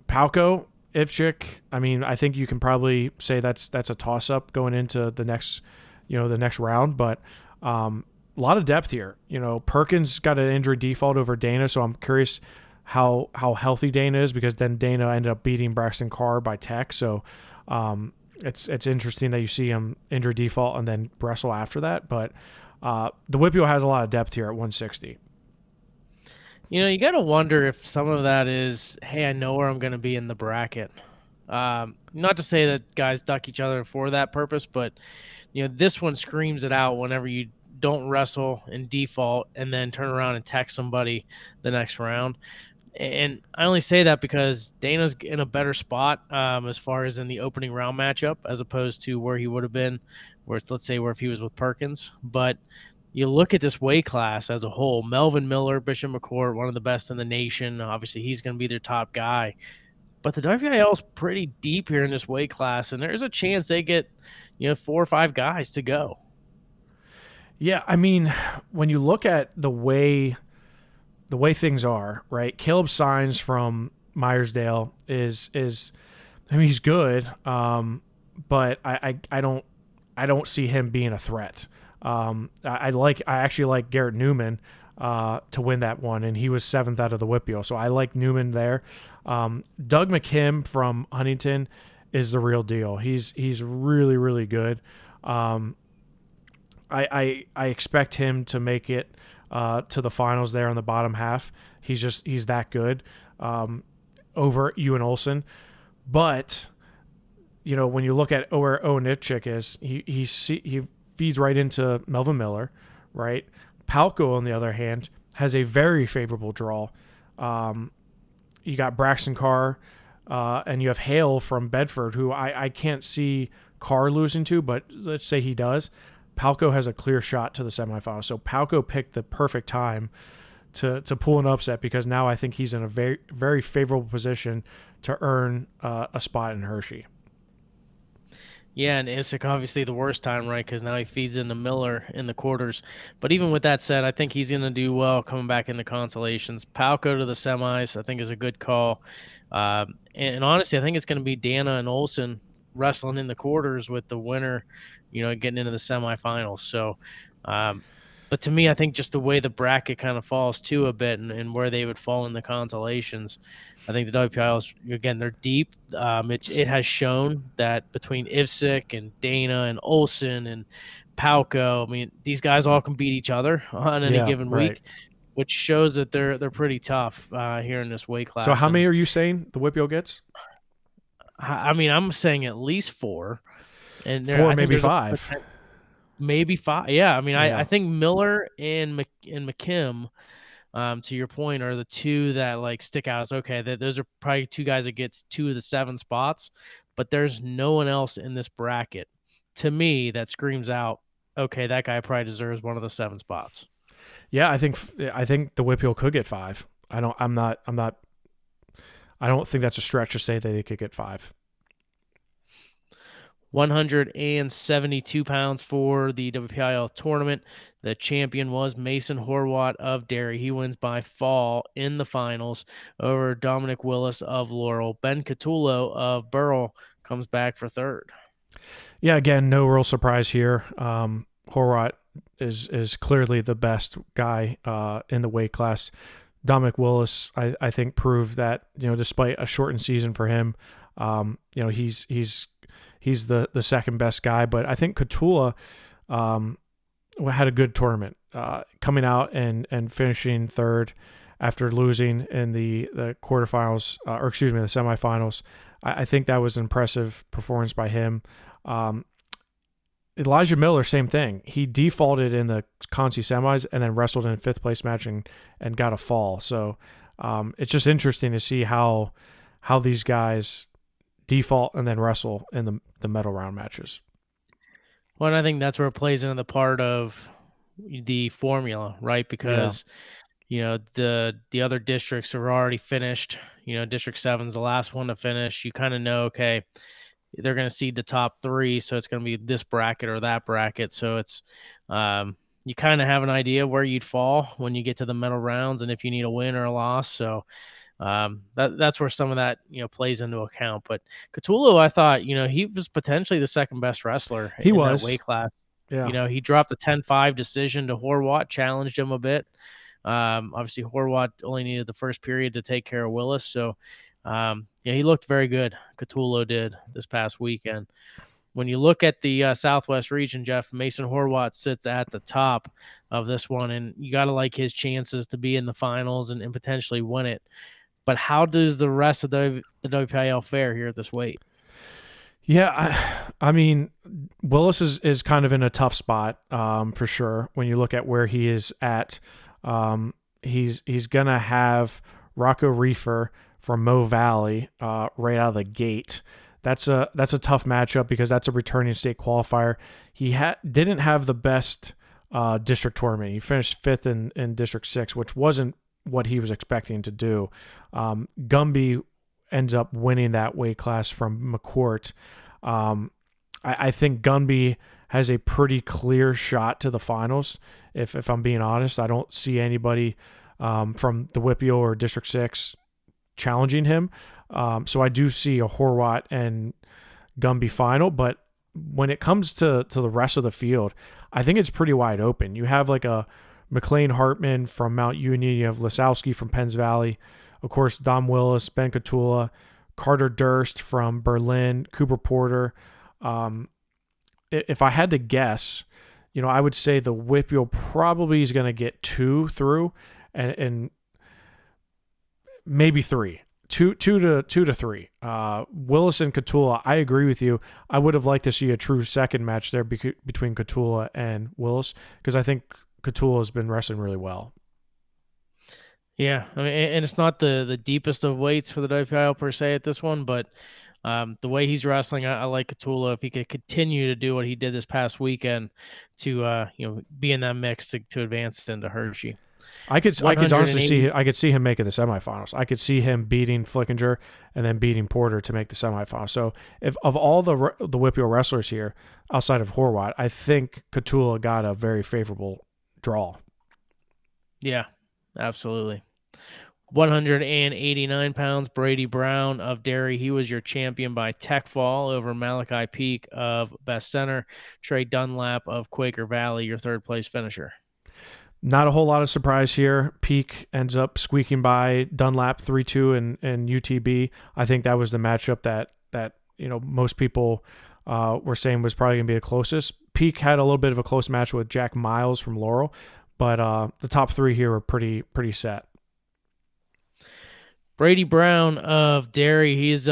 Palco, Ivchik, I mean, I think you can probably say that's a toss up going into the next round. But a lot of depth here. Perkins got an injury default over Dana, so I'm curious how healthy Dana is, because then Dana ended up beating Braxton Carr by tech. So it's interesting that you see him injury default and then wrestle after that. But the WPIAL has a lot of depth here at 160. You got to wonder if some of that is, hey, I know where I'm going to be in the bracket. Not to say that guys duck each other for that purpose, but this one screams it out whenever you don't wrestle in default and then turn around and text somebody the next round. And I only say that because Dana's in a better spot as far as in the opening round matchup, as opposed to where he would have been, where it's, let's say, where if he was with Perkins. But you look at this weight class as a whole, Melvin Miller, Bishop McCourt, one of the best in the nation. Obviously, he's going to be their top guy. But the WPIAL is pretty deep here in this weight class, and there's a chance they get 4 or 5 guys to go. Yeah, I mean, when you look at the way things are, right? Caleb Sines from Myersdale is I mean, he's good, but I don't see him being a threat. I actually like Garrett Newman to win that one, and he was 7th out of the WPIAL, so I like Newman there. Doug McKim from Huntington is the real deal. He's really, really good. I expect him to make it to the finals there on the bottom half. He's that good over Ewan Olson. But when you look at where Owen Itchik is, he feeds right into Melvin Miller, right? Palco, on the other hand, has a very favorable draw. You got Braxton Carr, and you have Hale from Bedford, who I can't see Carr losing to, but let's say he does. Palco has a clear shot to the semifinals. So Palco picked the perfect time to pull an upset, because now I think he's in a very, very favorable position to earn a spot in Hershey. Yeah, and Ivsick obviously the worst time, right? Because now he feeds into Miller in the quarters. But even with that said, I think he's going to do well coming back in the consolations. Palco to the semis, I think, is a good call. And honestly, I think it's going to be Dana and Olson wrestling in the quarters with the winner, getting into the semifinals. So, but to me, I think just the way the bracket kind of falls too a bit, and where they would fall in the consolations, I think the WPIAL is, again, they're deep. It has shown that between Ivsick and Dana and Olson and Palco, I mean, these guys all can beat each other on any Yeah, given right. week, which shows that they're pretty tough here in this weight class. So how And many are you saying the WPIAL gets? I mean, I'm saying at least 4, and Four, I think maybe there's a five. maybe 5. Yeah, I mean, I Yeah. think Miller and McKim, to your point, are the two that like stick out as okay. That those are probably 2 guys that gets 2 of the 7 spots. but there's no one else in this bracket to me that screams out, okay, that guy probably deserves one of the 7 spots. Yeah, I think the WPIAL could get 5. I don't think that's a stretch to say that they could get 5. 172 pounds for the WPIAL tournament. The champion was Mason Horwat of Derry. He wins by fall in the finals over Dominic Willis of Laurel. Ben Catullo of Burrell comes back for third. Yeah, again, no real surprise here. Horwat is clearly the best guy in the weight class. Dominic Willis, I think, proved that despite a shortened season for him, he's the second best guy. But I think Catula had a good tournament, coming out and finishing third after losing in the quarterfinals, or excuse me, the semifinals. I think that was an impressive performance by him. Elijah Miller, same thing. He defaulted in the Conci semis and then wrestled in a 5th place match and got a fall. So it's just interesting to see how these guys default and then wrestle in the medal round matches. Well, and I think that's where it plays into the part of the formula, right? Because the other districts are already finished. District 7's the last one to finish. You kind of know, okay, they're going to seed the top 3, so it's going to be this bracket or that bracket. So it's you kind of have an idea where you'd fall when you get to the medal rounds, and if you need a win or a loss. So that's where some of that plays into account. But Catullo, I thought he was potentially the second best wrestler He in that was. weight class. Yeah. He dropped a 10-5 decision to Horwat, challenged him a bit. Obviously, Horwat only needed the first period to take care of Willis. So, he looked very good. Catullo did this past weekend. When you look at the Southwest region, Jeff, Mason Horwat sits at the top of this one, and you got to like his chances to be in the finals and potentially win it. But how does the rest of the WPIAL fare here at this weight? Yeah, I mean, Willis is kind of in a tough spot, for sure. When you look at where he is at, he's gonna have Rocco Reefer from Mo Valley right out of the gate. That's a tough matchup because that's a returning state qualifier. He didn't have the best district tournament. He finished 5th in District 6, which wasn't what he was expecting to do. Gumby ends up winning that weight class from McCourt. I think Gumby has a pretty clear shot to the finals. If I'm being honest, I don't see anybody from the WPIAL or District 6 challenging him. So I do see a Horwat and Gumby final, but when it comes to the rest of the field, I think it's pretty wide open. You have like a McLean Hartman from Mount Union. You have Lisowski from Penns Valley. Of course, Dom Willis, Ben Catula, Carter Durst from Berlin, Cooper Porter. If I had to guess, I would say the WPIAL probably is going to get 2 through and maybe 3. Two to 3. Willis and Catula, I agree with you. I would have liked to see a true second match there between Catula and Willis because I think Catula has been wrestling really well. Yeah, I mean, and it's not the deepest of weights for the WPIAL per se at this one, but the way he's wrestling, I like Catula. If he could continue to do what he did this past weekend to be in that mix to advance into Hershey. I could honestly see him making the semifinals. I could see him beating Flickinger and then beating Porter to make the semifinals. So if of all the WPIAL wrestlers here outside of Horwat, I think Catula got a very favorable draw. Yeah, absolutely. 189 pounds, Brady Brown of Derry. He was your champion by tech fall over Malachi Peak of Best Center. Trey Dunlap of Quaker Valley, your third place finisher. Not a whole lot of surprise here. Peak ends up squeaking by Dunlap 3-2 in UTB. I think that was the matchup that most people were saying was probably going to be the closest. Peak had a little bit of a close match with Jack Miles from Laurel, but the top 3 here were pretty set. Brady Brown of Derry, he's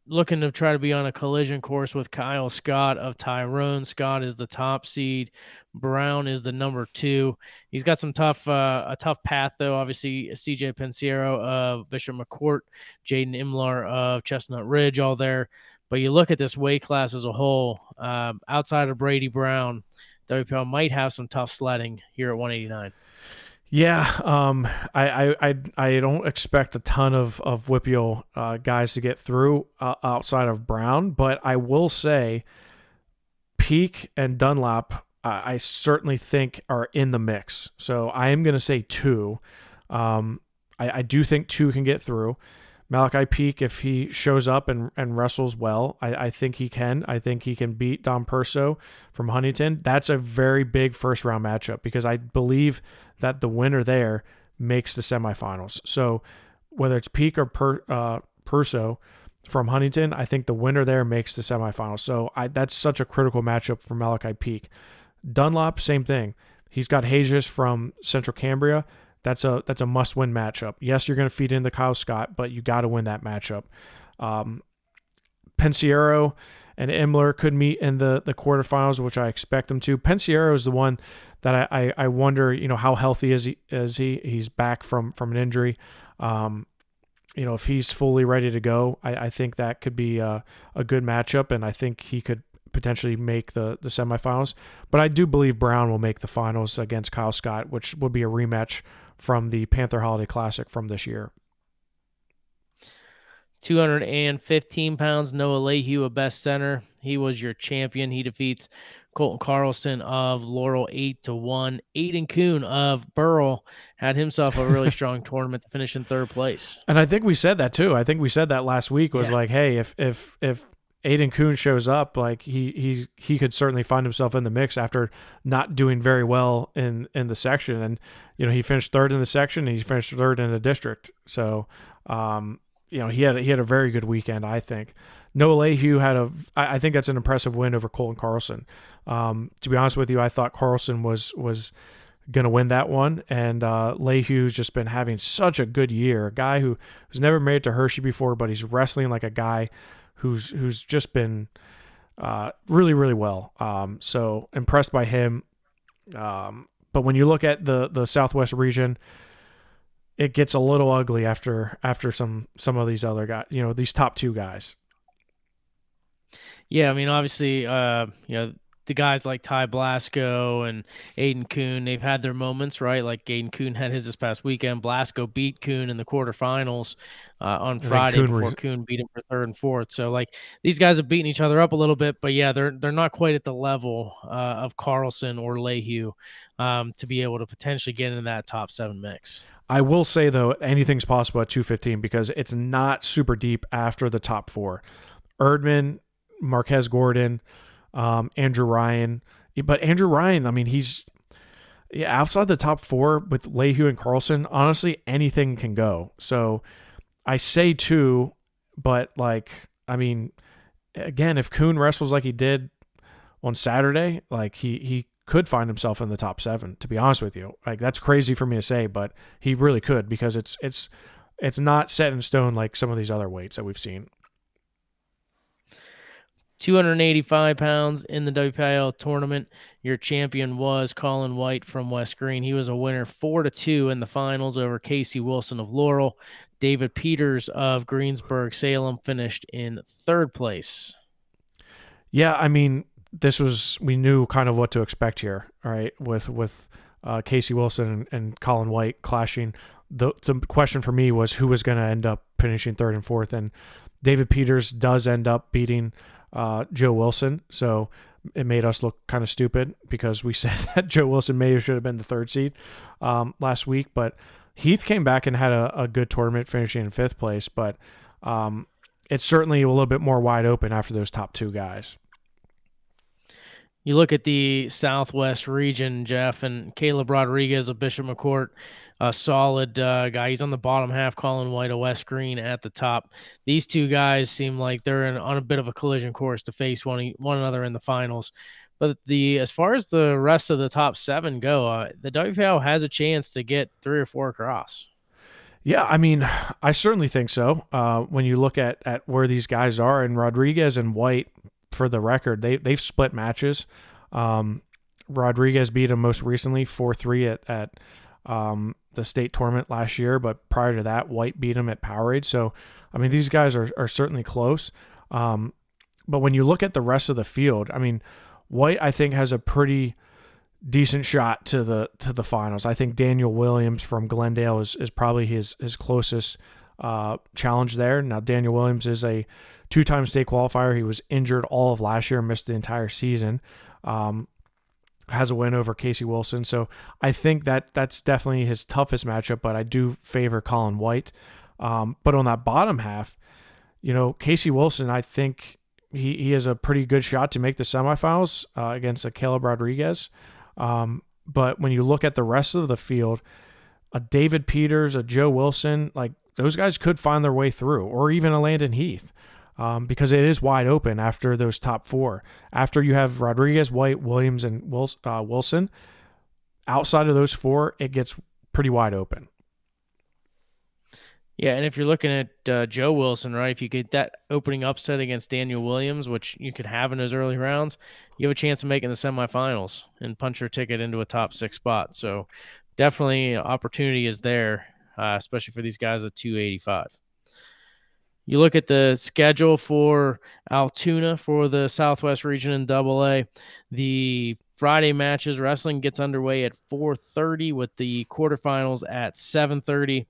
looking to try to be on a collision course with Kyle Scott of Tyrone. Scott is the top seed. Brown is the number 2. He's got some a tough path though. Obviously, CJ Pensiero of Bishop McCourt, Jaden Imlar of Chestnut Ridge, all there. But you look at this weight class as a whole, outside of Brady Brown, WPL might have some tough sledding here at 189. Yeah, I don't expect a ton of WPIAL guys to get through outside of Brown, but I will say Peak and Dunlap, I certainly think are in the mix. So I am going to say two. I do think two can get through. Malachi Peak, if he shows up and wrestles well, I think he can. I think he can beat Dom Perso from Huntington. That's a very big first round matchup because I believe that the winner there makes the semifinals. So whether it's Peak or Perso from Huntington, I think the winner there makes the semifinals. So that's such a critical matchup for Malachi Peak. Dunlop, same thing. He's got Hages from Central Cambria. That's a must-win matchup. Yes, you're going to feed into Kyle Scott, but you got to win that matchup. Pensiero and Imler could meet in the quarterfinals, which I expect them to. Pensiero is the one that I wonder, how healthy is he? He's back from an injury. If he's fully ready to go, I think that could be a good matchup, and I think he could potentially make the semifinals. But I do believe Brown will make the finals against Kyle Scott, which would be a rematch from the Panther Holiday Classic from this year. 215 pounds, Noah Lehue, a best center. He was your champion. He defeats Colton Carlson of Laurel 8-1. Aiden Kuhn of Burrell had himself a really strong tournament to finish in third place. And I think we said that too. I think we said that last week was like, hey, if Aiden Kuhn shows up, like he could certainly find himself in the mix after not doing very well in the section. And he finished third in the section and he finished third in the district. So he had a very good weekend, I think. Noah Lehue I think that's an impressive win over Colton Carlson. To be honest with you, I thought Carlson was going to win that one, and Lehue's just been having such a good year. A guy who's never made it to Hershey before, but he's wrestling like a guy who's just been really, really well. So impressed by him. But when you look at the Southwest region, it gets a little ugly after some of these other guys, these top two guys. Yeah, I mean, obviously, the guys like Ty Blasco and Aiden Kuhn, they've had their moments, right? Like Aiden Kuhn had his this past weekend. Blasco beat Kuhn in the quarterfinals on Friday before Kuhn beat him for third and fourth. So, like, these guys have beaten each other up a little bit, but yeah, they're not quite at the level of Carlson or Lehue to be able to potentially get into that top 7 mix. I will say, though, anything's possible at 215 because it's not super deep after the top 4. Erdman, Marquez Gordon, Andrew Ryan. But Andrew Ryan, I mean, he's outside the top 4 with Lehue and Carlson. Honestly, anything can go. So I say 2, but again, if Kuhn wrestles like he did on Saturday, like he could find himself in the top 7, to be honest with you. Like, that's crazy for me to say, but he really could because it's not set in stone like some of these other weights that we've seen. 285 pounds in the WPIAL tournament. Your champion was Colin White from West Green. He was a winner 4-2 in the finals over Casey Wilson of Laurel. David Peters of Greensburg Salem finished in third place. Yeah, I mean, we knew kind of what to expect here, all right, with Casey Wilson and Colin White clashing. The question for me was who was going to end up finishing third and fourth, and David Peters does end up beating Joe Wilson, so it made us look kind of stupid because we said that Joe Wilson may or should have been the 3rd seed last week, but Heath came back and had a good tournament, finishing in 5th place, but it's certainly a little bit more wide open after those top 2 guys. You look at the Southwest region, Jeff, and Caleb Rodriguez of Bishop McCourt, a solid guy. He's on the bottom half. Colin White of West Green at the top. These two guys seem like they're on a bit of a collision course to face one another in the finals. But as far as the rest of the top 7 go, the WPIAL has a chance to get 3 or 4 across. Yeah, I mean, I certainly think so. When you look at where these guys are, and Rodriguez and White, for the record, they've split matches. Rodriguez beat him most recently 4-3 at the state tournament last year, but prior to that, White beat him at Powerade. So, I mean, these guys are certainly close. But when you look at the rest of the field, I mean, White I think has a pretty decent shot to the finals. I think Daniel Williams from Glendale is probably his closest challenge there. Now Daniel Williams is a two-time state qualifier. He was injured all of last year, missed the entire season. Has a win over Casey Wilson, so I think that's definitely his toughest matchup. But I do favor Colin White. But on that bottom half, Casey Wilson, I think he has a pretty good shot to make the semifinals against a Caleb Rodriguez. But when you look at the rest of the field, a David Peters, a Joe Wilson, like those guys could find their way through, or even a Landon Heath, because it is wide open after those top four. After you have Rodriguez, White, Williams, and Wilson, outside of those four, it gets pretty wide open. Yeah, and if you're looking at Joe Wilson, right, if you get that opening upset against Daniel Williams, which you could have in those early rounds, you have a chance of making the semifinals and punch your ticket into a top 6 spot. So definitely opportunity is there, especially for these guys at 285. You look at the schedule for Altoona for the Southwest region in AA. The Friday matches, wrestling gets underway at 4:30 with the quarterfinals at 7:30.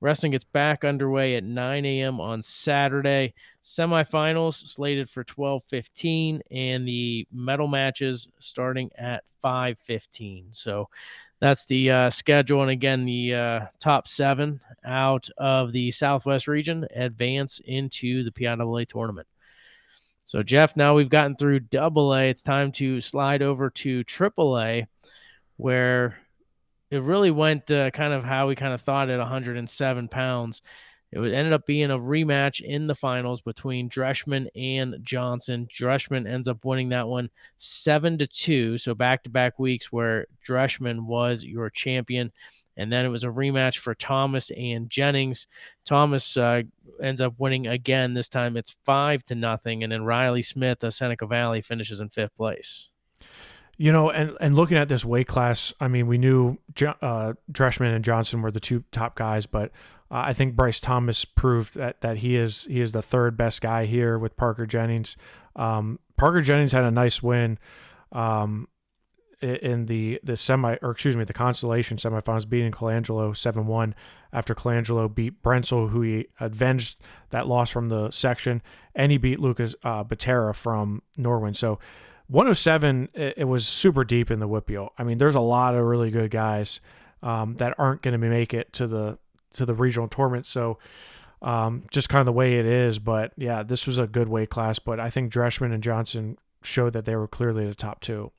Wrestling gets back underway at 9 a.m. on Saturday. Semifinals slated for 12:15, and the medal matches starting at 5:15. So that's the schedule. And again, the top 7 out of the Southwest region advance into the PIAA tournament. So, Jeff, now we've gotten through AA. It's time to slide over to AAA, where it really went kind of how we kind of thought at 107 pounds. It ended up being a rematch in the finals between Dreschman and Johnson. Dreschman ends up winning that one 7-2. So back-to-back weeks where Dreschman was your champion. And then it was a rematch for Thomas and Jennings. Thomas ends up winning again. This time it's 5-0. And then Riley Smith of Seneca Valley finishes in 5th place. And looking at this weight class, I mean, we knew Dreschman and Johnson were the two top guys, but I think Bryce Thomas proved that he is the third best guy here with Parker Jennings. Parker Jennings had a nice win in the consolation semifinals, beating Colangelo 7-1 after Colangelo beat Brensel, who he avenged that loss from the section, and he beat Lucas Batera from Norwin. So 107, it was super deep in the WPIAL. I mean, there's a lot of really good guys that aren't going to make it to the regional tournament. So just kind of the way it is. But yeah, this was a good weight class. But I think Dreschman and Johnson showed that they were clearly the top 2.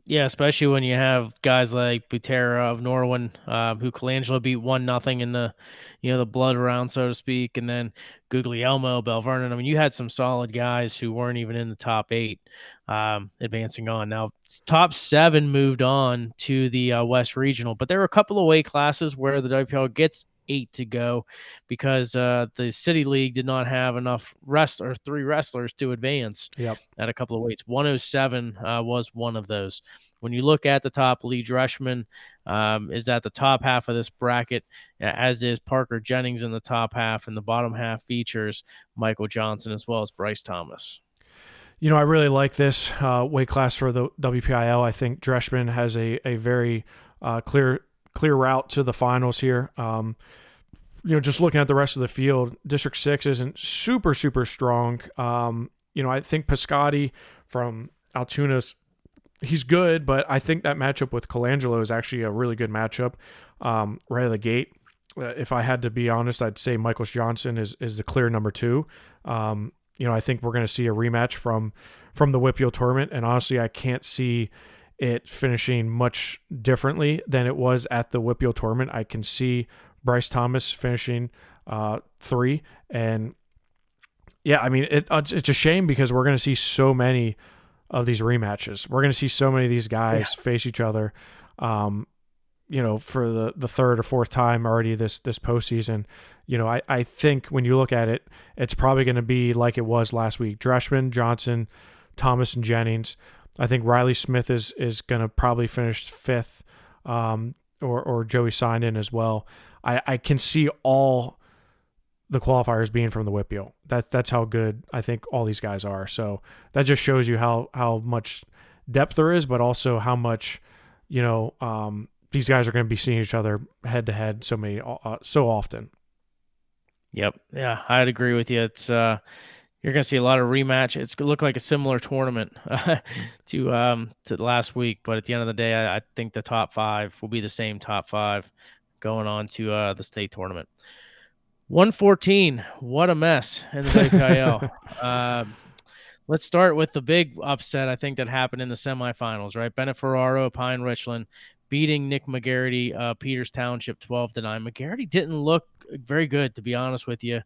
Yeah, especially when you have guys like Butera of Norwin, who Colangelo beat 1-0 in the blood round, so to speak, and then Guglielmo, Belvernon. I mean, you had some solid guys who weren't even in the top 8, advancing on. Now, top 7 moved on to the West Regional, but there were a couple of weight classes where the WPL gets 8 to go because the City League did not have enough 3 wrestlers to advance at a couple of weights. 107 was one of those. When you look at the top, Lee Dreschman is at the top half of this bracket, as is Parker Jennings in the top half, and the bottom half features Michael Johnson as well as Bryce Thomas. I really like this weight class for the WPIAL. I think Dreschman has a very clear route to the finals here. Just looking at the rest of the field, District 6 isn't super, super strong. I think Piscotti from Altoona's, he's good, but I think that matchup with Colangelo is actually a really good matchup right out of the gate. If I had to be honest, I'd say Michael Johnson is the clear number 2. I think we're going to see a rematch from the WPIAL tournament, and honestly, I can't see it finishing much differently than it was at the WPIAL tournament. I can see Bryce Thomas finishing 3, and yeah, I mean it's a shame because we're going to see so many of these rematches. We're going to see so many of these guys face each other, for the third or fourth time already this postseason. I think when you look at it, it's probably going to be like it was last week: Dreschman, Johnson, Thomas, and Jennings. I think Riley Smith is going to probably finish 5th, or Joey Sinan as well. I can see all the qualifiers being from the WPIAL. That's how good I think all these guys are. So that just shows you how much depth there is, but also how much, these guys are going to be seeing each other head to head so often. Yep. Yeah, I'd agree with you. It's you're going to see a lot of rematch. It's going to look like a similar tournament to last week, but at the end of the day, I think the top five will be the same top five going on to the state tournament. 114. What a mess in the WPIAL. Let's start with the big upset, I think, that happened in the semifinals, right? Bennett Ferraro, Pine Richland beating Nick McGarity, Peters Township 12-9. McGarity didn't look very good, to be honest with you,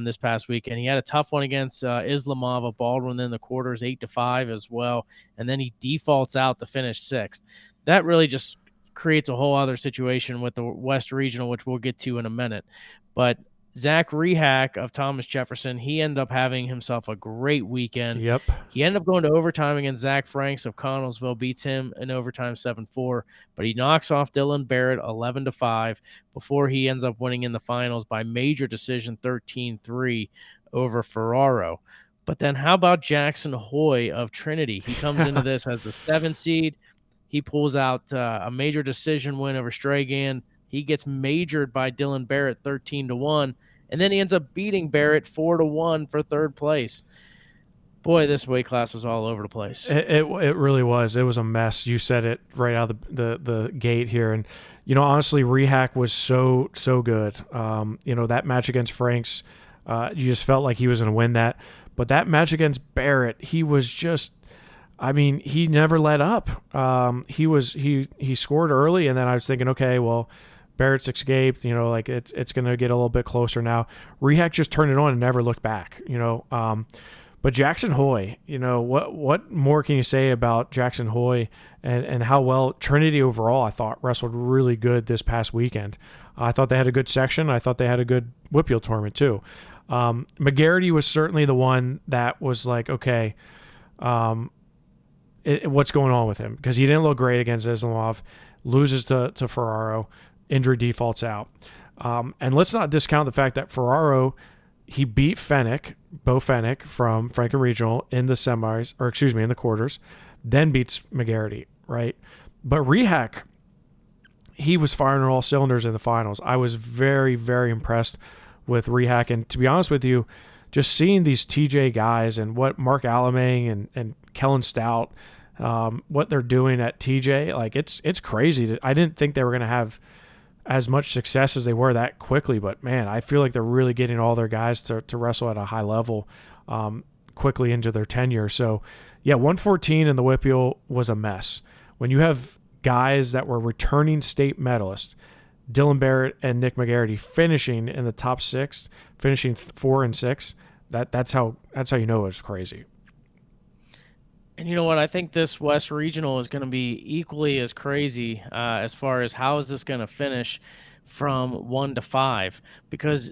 this past weekend. He had a tough one against Islamov of Baldwin in the quarters, 8-5 as well. And then he defaults out to finish sixth. That really just creates a whole other situation with the West Regional, which we'll get to in a minute. But Zach Rehack of Thomas Jefferson, he ended up having himself a great weekend. Yep. He ended up going to overtime against Zach Franks of Connellsville, beats him in overtime 7-4, but he knocks off Dylan Barrett 11-5 before he ends up winning in the finals by major decision 13-3 over Ferraro. But then how about Jackson Hoy of Trinity? He comes into this as the 7 seed. He pulls out a major decision win over Stragan. He gets majored by Dylan Barrett 13-1, and then he ends up beating Barrett 4-1 for third place. Boy, this weight class was all over the place. It really was. It was a mess. You said it right out of the gate here, and honestly, Rehack was so good. That match against Franks, you just felt like he was going to win that, but that match against Barrett, he was just. I mean, he never let up. He scored early, and then I was thinking, okay, well, Barrett's escaped. It's going to get a little bit closer now. Rehack just turned it on and never looked back. But Jackson Hoy, what more can you say about Jackson Hoy and how well Trinity overall, I thought, wrestled really good this past weekend. I thought they had a good section. I thought they had a good WPIAL tournament too. McGarity was certainly the one that was like, okay, what's going on with him? Because he didn't look great against Islamov, loses to Ferraro, injury defaults out. And let's not discount the fact that Ferraro, he beat Bo Fennick from Franklin Regional in the semis, in the quarters, then beats McGarity, right? But Rehack, he was firing on all cylinders in the finals. I was very, very impressed with Rehack. And to be honest with you, just seeing these TJ guys and what Mark Alamang and Kellen Stout, what they're doing at TJ, like it's crazy. I didn't think they were going to have as much success as they were that quickly, but man, I feel like they're really getting all their guys to wrestle at a high level quickly into their tenure. So yeah, 114 in the WPIAL was a mess. When you have guys that were returning state medalists, Dylan Barrett and Nick McGarity finishing in the top 6, finishing 4 and 6, that's how you know it was crazy. And you know what? I think this West Regional is going to be equally as crazy as far as how is this going to finish from 1 to 5. Because,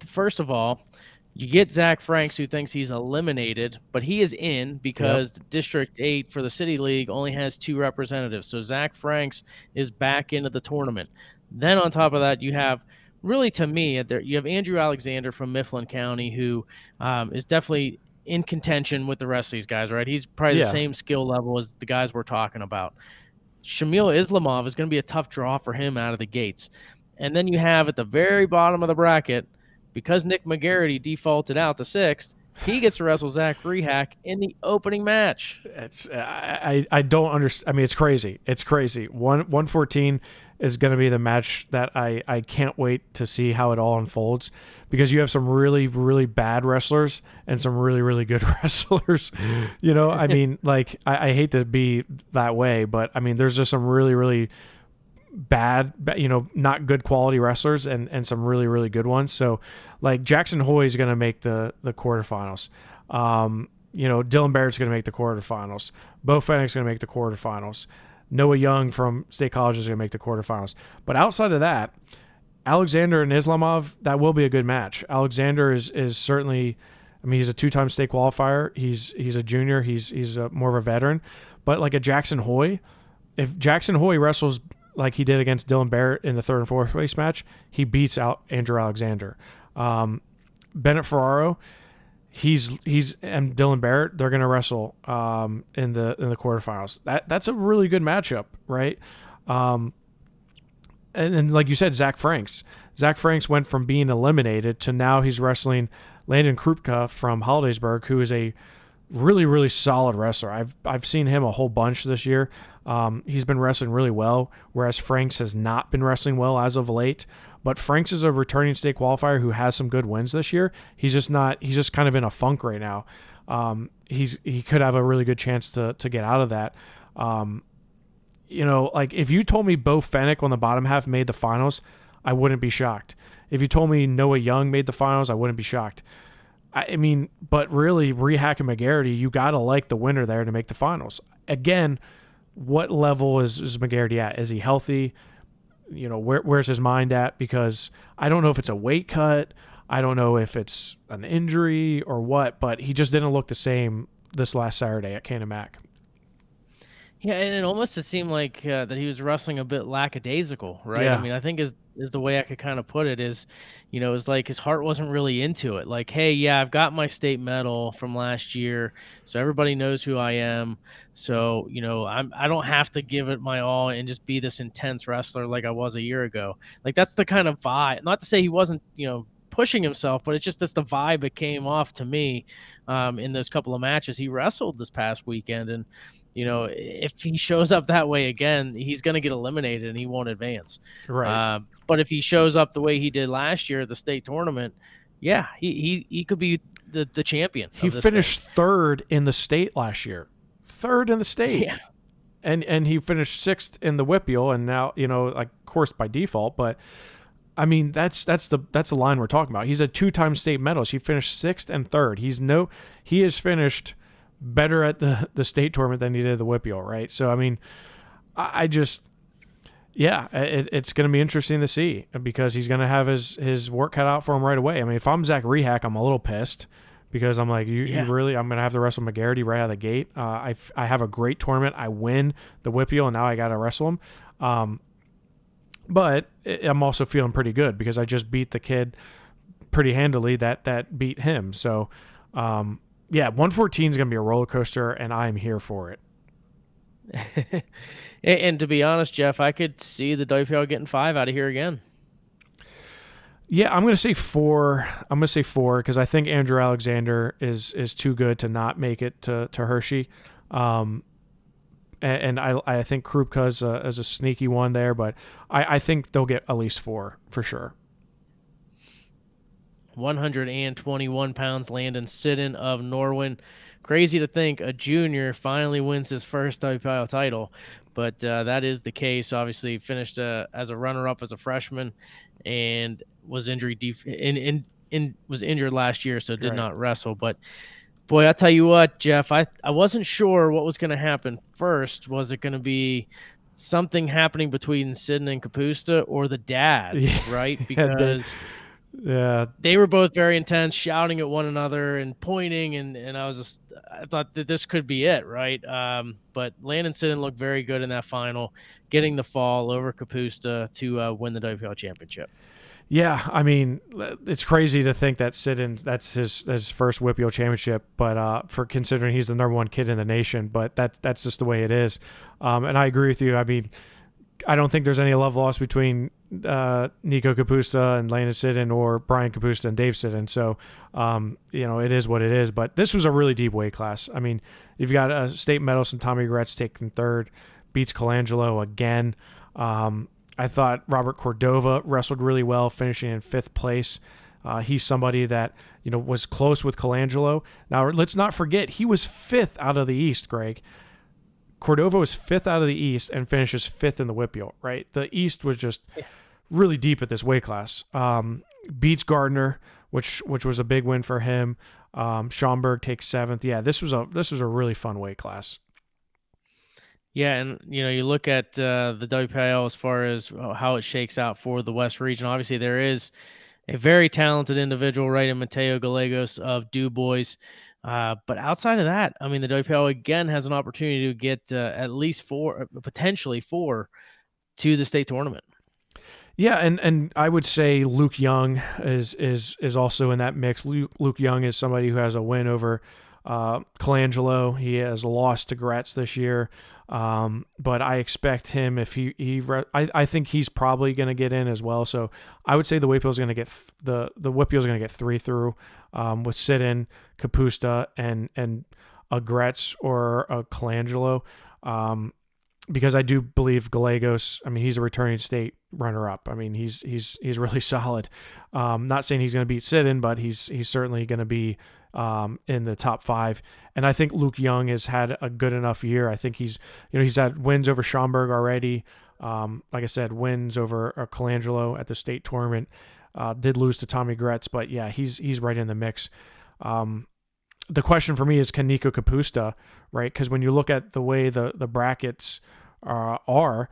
first of all, you get Zach Franks, who thinks he's eliminated, but he is in because District 8 for the City League only has 2 representatives. So Zach Franks is back into the tournament. Then on top of that, you have, really to me, you have Andrew Alexander from Mifflin County, who is definitely in contention with the rest of these guys, right? He's probably the same skill level as the guys we're talking about. Shamil Islamov is going to be a tough draw for him out of the gates. And then you have at the very bottom of the bracket, because Nick McGarity defaulted out to 6th, he gets to wrestle Zach Rehack in the opening match. It's I don't understand. I mean, it's crazy. It's crazy. 114 is going to be the match that I can't wait to see how it all unfolds, because you have some really, really bad wrestlers and some really, really good wrestlers. I mean, like, I hate to be that way, but I mean, there's just some really, really bad, not good quality wrestlers and some really, really good ones. So like Jackson Hoy is going to make the quarterfinals. Dylan Barrett's going to make the quarterfinals. Bo Fennick's going to make the quarterfinals. Noah Young from State College is going to make the quarterfinals. But outside of that, Alexander and Islamov, that will be a good match. Alexander is certainly, I mean, he's a 2-time state qualifier. He's a junior. He's more of a veteran. But like a Jackson Hoy, if Jackson Hoy wrestles like he did against Dylan Barrett in the 3rd and 4th place match, he beats out Andrew Alexander. Bennett Ferraro, he's and Dylan Barrett, they're going to wrestle in the quarterfinals. That's a really good matchup, right? Um, and like you said, Zach Franks. Zach Franks went from being eliminated to now he's wrestling Landon Krupka from Hollidaysburg, who is a really, really solid wrestler. I've seen him a whole bunch this year. He's been wrestling really well, whereas Franks has not been wrestling well as of late. But Franks is a returning state qualifier who has some good wins this year. He's just not. He's just kind of in a funk right now. He could have a really good chance to get out of that. Like if you told me Bo Fennick on the bottom half made the finals, I wouldn't be shocked. If you told me Noah Young made the finals, I wouldn't be shocked. I mean, but really, Rehack and McGarity, you got to like the winner there to make the finals. Again, what level is McGarity at? Is he healthy? Where's his mind at? Because I don't know if it's a weight cut. I don't know if it's an injury or what, but he just didn't look the same this last Saturday at Can Mac. Yeah, and it seemed like that he was wrestling a bit lackadaisical, right? I Yeah, mean, I think is the way I could kind of put it is, it's like his heart wasn't really into it. Like, hey, yeah, I've got my state medal from last year, so everybody knows who I am. So, I don't have to give it my all and just be this intense wrestler like I was a year ago. Like that's the kind of vibe. Not to say he wasn't, pushing himself, but it's just that's the vibe it came off to me in those couple of matches he wrestled this past weekend. And if he shows up that way again, he's going to get eliminated and he won't advance. right. But if he shows up the way he did last year at the state tournament, yeah, he could be the champion He of this finished thing. third in the state last year. Third in the Yeah, state. And he finished sixth in the WPIAL, and now, like, of course, by default, but I mean, that's the line we're talking about. He's a two-time state medalist. He finished sixth and third. He has finished better at the state tournament than he did at the WPIAL, right? So I mean, I just, yeah, it's going to be interesting to see because he's going to have his work cut out for him right away. I mean, if I'm Zach Rehack, I'm a little pissed because I'm like, you really, I'm going to have to wrestle McGarity right out of the gate. I have a great tournament. I win the WPIAL, and now I got to wrestle him. But I'm also feeling pretty good because I just beat the kid pretty handily that beat him. So, yeah, 114 is going to be a roller coaster, and I'm here for it. and to be honest, Jeff, I could see the WPL getting 5 out of here again. Yeah, I'm going to say 4. I'm going to say 4 because I think Andrew Alexander is too good to not make it to Hershey. And I think Krupka is a sneaky one there, but I think they'll get at least 4 for sure. 121 pounds, Landon Sidden of Norwin. Crazy to think a junior finally wins his first WPIAL title, but that is the case. Obviously, finished as a runner-up as a freshman, and was was injured last year, so did not wrestle. But boy, I'll tell you what, Jeff, I wasn't sure what was going to happen first. Was it going to be something happening between Sidden and Kapusta or the dads, right? Because they were both very intense, shouting at one another and pointing, and I thought that this could be it, right? But Landon Sidden looked very good in that final, getting the fall over Kapusta to win the WPL championship. Yeah, I mean, it's crazy to think that that's his first WPIAL championship, but for considering he's the number one kid in the nation, but that's just the way it is. And I agree with you. I mean, I don't think there's any love lost between Nico Kapusta and Landon Sidden or Brian Kapusta and Dave Sidden. So, it is what it is. But this was a really deep weight class. I mean, you've got a state medalist and Tommy Gretz taking third, beats Colangelo again. I thought Robert Cordova wrestled really well, finishing in 5th place. He's somebody that, was close with Colangelo. Now, let's not forget, he was 5th out of the East, Greg. Cordova was 5th out of the East and finishes 5th in the WPIAL, right? The East was just really deep at this weight class. Beats Gardner, which was a big win for him. Schaumburg takes 7th. Yeah, this was a really fun weight class. Yeah, and you look at the WPIL as far as how it shakes out for the West region. Obviously, there is a very talented individual, right, in Mateo Gallegos of Du Bois. But outside of that, I mean, the WPIL again has an opportunity to get at least 4, potentially 4, to the state tournament. Yeah, and I would say Luke Young is also in that mix. Luke Young is somebody who has a win over Colangelo. He has a loss to Gretz this year, but I expect him if I think he's probably going to get in as well. So I would say the WPIAL is going to get the WPIAL is going to get 3 through with Sidon, Kapusta, and a Gretz or a Colangelo. Because I do believe Gallegos. I mean, he's a returning state runner-up. I mean, he's really solid. Not saying he's going to beat Sidon, but he's certainly going to be in the top 5. And I think Luke Young has had a good enough year. I think he's had wins over Schaumburg already. Like I said, wins over Colangelo at the state tournament. Did lose to Tommy Gretz, but yeah, he's right in the mix. The question for me is, can Nico Kapusta, right? Because when you look at the way the brackets are,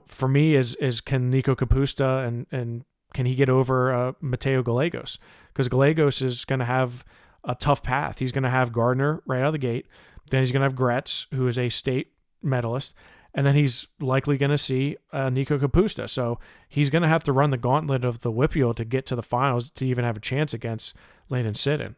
for me is can Nico Kapusta and can he get over Mateo Gallegos? Because Gallegos is going to have a tough path. He's going to have Gardner right out of the gate. Then he's going to have Gretz, who is a state medalist. And then he's likely going to see Nico Kapusta. So he's going to have to run the gauntlet of the WPIAL to get to the finals to even have a chance against Landon Sidon.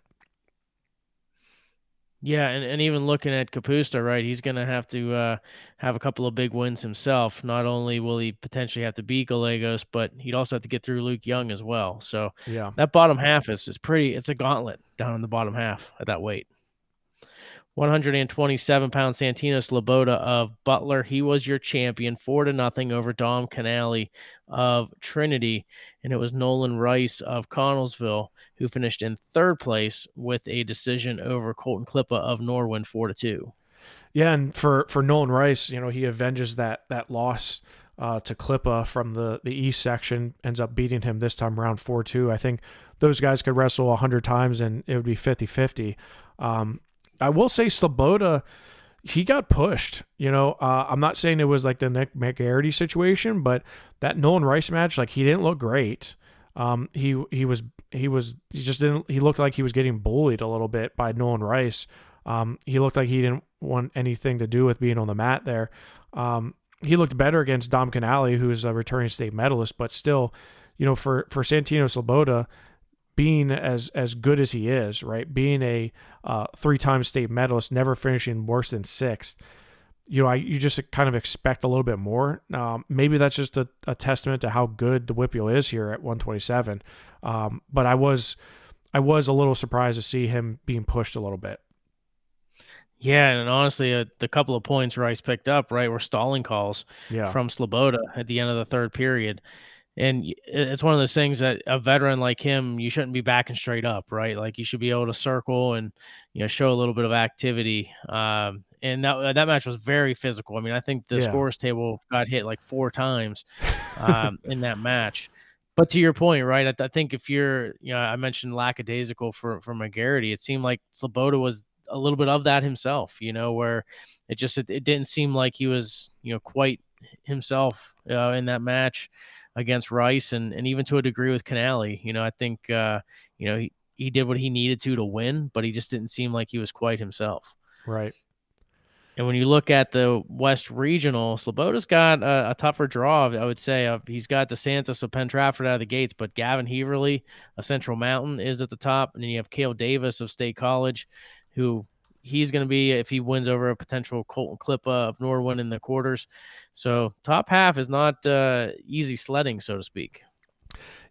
Yeah, and even looking at Kapusta, right, he's going to have to have a couple of big wins himself. Not only will he potentially have to beat Gallegos, but he'd also have to get through Luke Young as well. So Yeah. that bottom half is it's a gauntlet down in the bottom half at that weight. 127-pound Santino Sloboda of Butler. He was your champion, 4-0 over Dom Canale of Trinity. And it was Nolan Rice of Connellsville who finished in third place with a decision over Colton Klippa of Norwin, 4-2. Yeah, and for Nolan Rice, he avenges that loss to Klippa from the East section, ends up beating him this time around 4-2. I think those guys could wrestle 100 times and it would be 50-50. I will say Sloboda, he got pushed. I'm not saying it was like the Nick McGarity situation, but that Nolan Rice match, like, he didn't look great. He just didn't. He looked like he was getting bullied a little bit by Nolan Rice. He looked like he didn't want anything to do with being on the mat there. He looked better against Dom Canale, who's a returning state medalist, but still, for Santino Sloboda, being as good as he is, right? Being a 3-time state medalist, never finishing worse than 6th, you just kind of expect a little bit more. Maybe that's just a testament to how good the WPIAL is here at 127. But I was a little surprised to see him being pushed a little bit. Yeah, and honestly, the couple of points Rice picked up, right, were stalling calls Yeah. from Sloboda at the end of the third period. And it's one of those things that a veteran like him, you shouldn't be backing straight up, right? Like, you should be able to circle and, show a little bit of activity. And that match was very physical. I mean, I think the scores table got hit like 4 times in that match. But to your point, right, I think if you're, I mentioned lackadaisical for McGarity, it seemed like Sloboda was a little bit of that himself, where it didn't seem like he was, quite himself in that match against Rice and even to a degree with Canale. I think, he did what he needed to win, but he just didn't seem like he was quite himself. Right. And when you look at the West Regional, Sloboda's got a tougher draw, I would say. He's got DeSantis of Penn Trafford out of the gates, but Gavin Heverly of Central Mountain is at the top. And then you have Cale Davis of State College, who he's going to be if he wins over a potential Colton Klippa of Norwin in the quarters. So top half is not easy sledding, so to speak.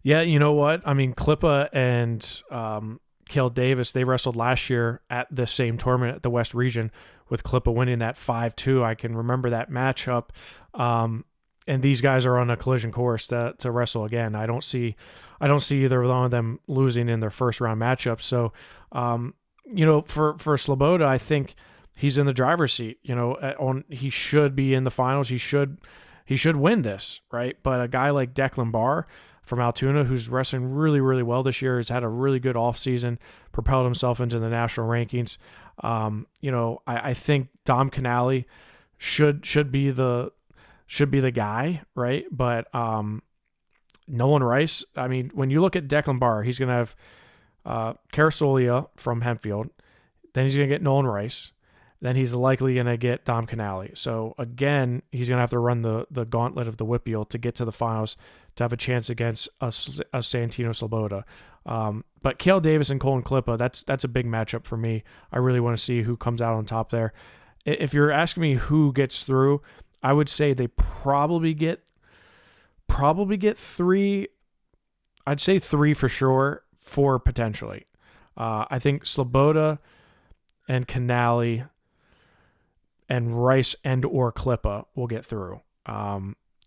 Yeah, you know what? I mean, Klippa and Cale Davis, they wrestled last year at the same tournament at the West Region, with Klippa winning that 5-2. I can remember that matchup. And these guys are on a collision course to wrestle again. I don't see either one of them losing in their first round matchup. So, for Sloboda, I think he's in the driver's seat. He should be in the finals. He should win this, right? But a guy like Declan Barr from Altoona, who's wrestling really, really well this year, has had a really good offseason, propelled himself into the national rankings. I think Dom Canale should be the guy, right? But Nolan Rice, I mean, when you look at Declan Barr, he's going to have Carasolia from Hempfield. Then he's going to get Nolan Rice. then he's likely going to get Dom Canale. So again, he's going to have to run the gauntlet of the WPIAL to get to the finals to have a chance against a Santino Sloboda. But Cale Davis and Colin Klippa, that's a big matchup for me. I really want to see who comes out on top there. If you're asking me who gets through, I would say they probably get three. I'd say three for sure, four potentially. I think Sloboda and Canale and Rice and or Klippa will get through,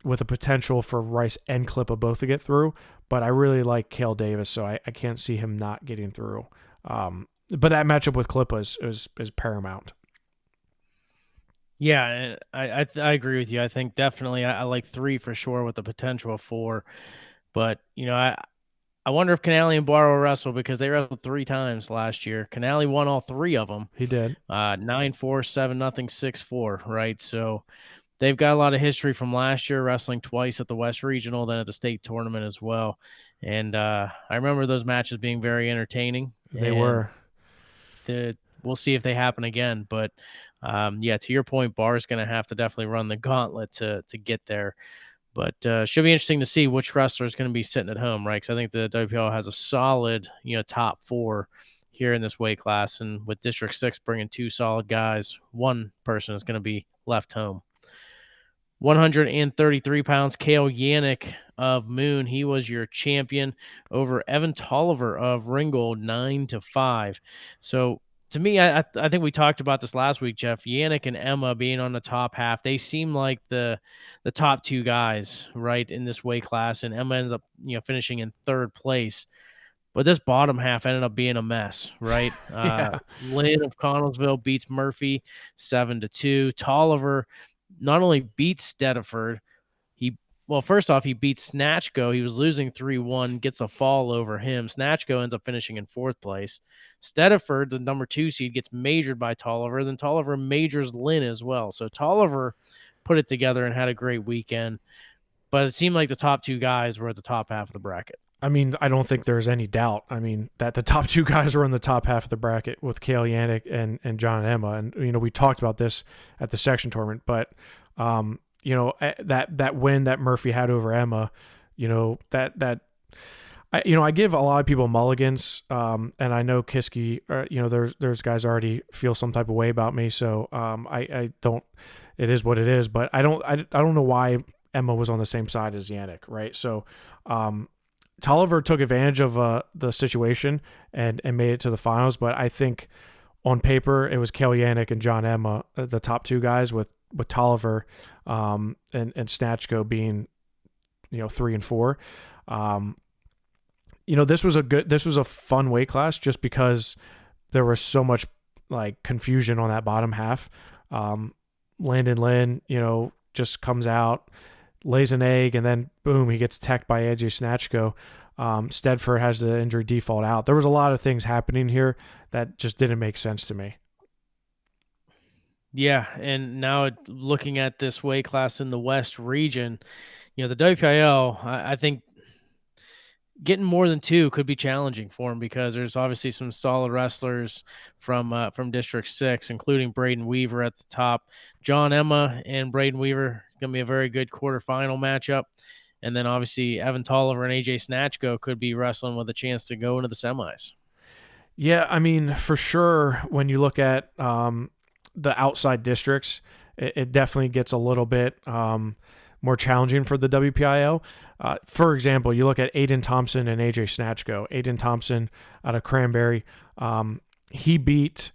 with a potential for Rice and Klippa both to get through. But I really like Cale Davis, so I can't see him not getting through. But that matchup with Klippa is paramount. Yeah, I agree with you. I think definitely I like three for sure with the potential of four. But I wonder if Canale and Barr will wrestle because they wrestled three times last year. Canale won all three of them. He did. 9-4, 7-0, 6-4, right? So they've got a lot of history from last year, wrestling twice at the West Regional, then at the state tournament as well. And I remember those matches being very entertaining. They were. We'll see if they happen again. But yeah, to your point, Barr's going to have to definitely run the gauntlet to get there. But should be interesting to see which wrestler is going to be sitting at home, right? Because I think the WPL has a solid, top four here in this weight class, and with District 6 bringing two solid guys, one person is going to be left home. 133 pounds, Cale Yannick of Moon. He was your champion over Evan Tolliver of Ringgold, 9-5. So to me, I think we talked about this last week, Jeff. Yannick and Emma being on the top half, they seem like the top two guys, right, in this weight class, and Emma ends up finishing in third place. But this bottom half ended up being a mess, right? Yeah. Lynn of Connellsville beats Murphy 7-2. Tolliver not only beats Stediford, first off, he beats Snatchko. He was losing 3-1, gets a fall over him. Snatchko ends up finishing in fourth place. Stediford, the number 2 seed, gets majored by Tolliver. Then Tolliver majors Lynn as well. So Tolliver put it together and had a great weekend. But it seemed like the top two guys were at the top half of the bracket. I mean, I don't think there's any doubt. I mean, that the top two guys were in the top half of the bracket with Cale Yannick and John and Emma. And, we talked about this at the section tournament, but, that win that Murphy had over Emma, I give a lot of people mulligans. And I know Kiski, there's guys already feel some type of way about me. So, I don't, it is what it is, but I don't know why Emma was on the same side as Yannick. Right. So, Tolliver took advantage of the situation and made it to the finals, but I think on paper it was Cale Yannick and John Emma, the top two guys, with Tolliver and Snatchko being 3 and 4. This was a fun weight class just because there was so much like confusion on that bottom half. Landon Lynn, just comes out, lays an egg, and then boom, he gets teched by AJ Snatchko. Stedford has the injury default out. There was a lot of things happening here that just didn't make sense to me. Yeah, and now looking at this weight class in the West region, the WPIAL, I think getting more than two could be challenging for him because there's obviously some solid wrestlers from District 6, including Braden Weaver at the top. John Emma and Braden Weaver going to be a very good quarterfinal matchup. And then obviously Evan Tolliver and AJ Snatchko could be wrestling with a chance to go into the semis. Yeah, I mean, for sure, when you look at the outside districts, it definitely gets a little bit more challenging for the WPIAL. For example, you look at Aiden Thompson and AJ Snatchko. Aiden Thompson out of Cranberry, he beat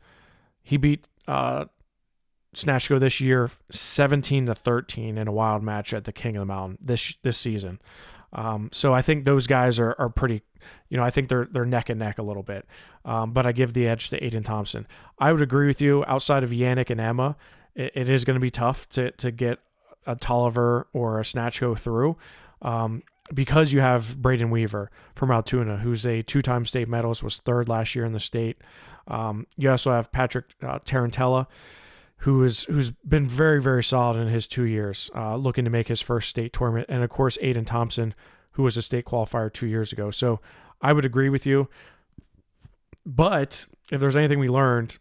Snatchko this year 17-13 in a wild match at the King of the Mountain this season. So I think those guys are pretty, I think they're neck and neck a little bit. But I give the edge to Aiden Thompson. I would agree with you. Outside of Yannick and Emma, it is going to be tough to get a Tolliver or a Snatchko through, because you have Braden Weaver from Altoona, who's a 2-time state medalist, was 3rd last year in the state. You also have Patrick Tarantella, who's been very, very solid in his 2 years, looking to make his first state tournament. And of course, Aiden Thompson, who was a state qualifier 2 years ago. So I would agree with you. But if there's anything we learned,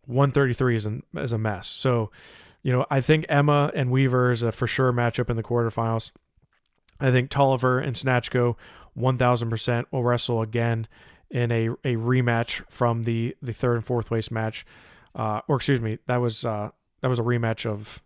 133 is a mess. So, I think Emma and Weaver is a for sure matchup in the quarterfinals. I think Tolliver and Snatchko 1000% will wrestle again in a rematch from the third and fourth place match. Or excuse me, that was a rematch of,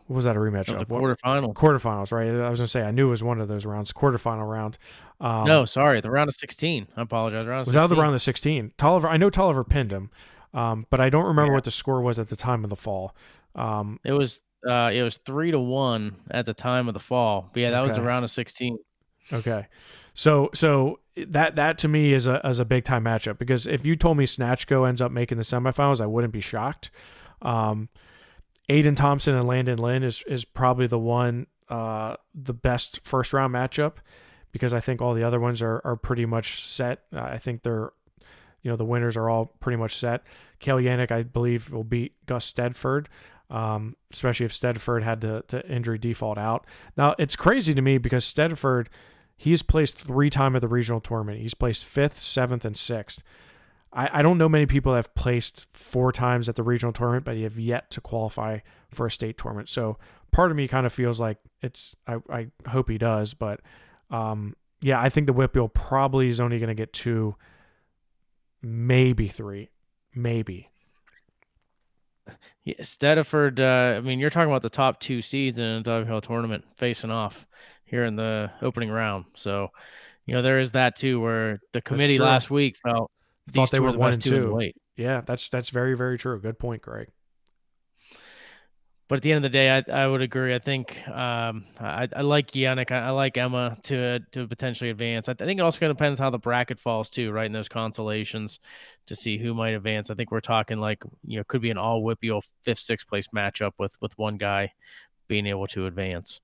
what was that a rematch of the of? What quarterfinals. quarterfinals, right? I was gonna say I knew it was one of those rounds, quarterfinal round. No, sorry, the round of 16. I apologize. Round of Was out of the 16. round of 16. Tolliver, I know Tolliver pinned him, but I don't remember Yeah, what the score was at the time of the fall. it was 3-1 at the time of the fall. But yeah, that was the Okay, round of 16. okay, so that to me is a big time matchup, because if you told me Snatchko ends up making the semifinals, I wouldn't be shocked. Um, Aiden Thompson and Landon Lynn is probably the best first round matchup, because I think all the other ones are pretty much set. I think the winners are all pretty much set. Cale Yannick, I believe, will beat Gus Stedford, especially if Stedford had to injury default out. Now, it's crazy to me because Stedford, he's placed 3 times at the regional tournament. He's placed 5th, 7th, and 6th. I don't know many people that have placed 4 times at the regional tournament, but have yet to qualify for a state tournament. So part of me kind of feels like I hope he does, but yeah, I think the WPIAL probably is only going to get 2, maybe 3, maybe. Yeah, Stedford, I mean, you're talking about the top 2 seeds in a WPL tournament facing off here in the opening round. So, there is that too, where the That's committee true. last week felt Thought these they two were are the one best and two in the two. weight. Yeah, that's very very true. Good point, Greg. But at the end of the day, I would agree. I think I like Yannick. I like Emma to potentially advance. I think it also kind of depends how the bracket falls too, right? In those consolations, to see who might advance. I think we're talking like could be an all WPIAL fifth, sixth place matchup with one guy being able to advance.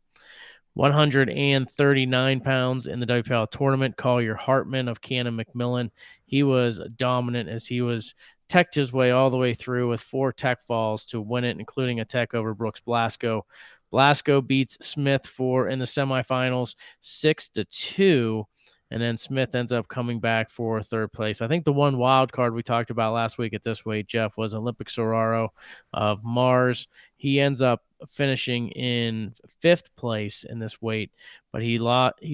139 pounds in the WPIAL tournament. Collier Hartman of Cannon McMillan. He was dominant as he was teched his way all the way through with 4 tech falls to win it, including a tech over Brooks Blasco. Blasco beats Smith in the semifinals 6-2. And then Smith ends up coming back for third place. I think the one wild card we talked about last week at this weight, Jeff, was Olympic Soraro of Mars. He ends up finishing in 5th place in this weight, but he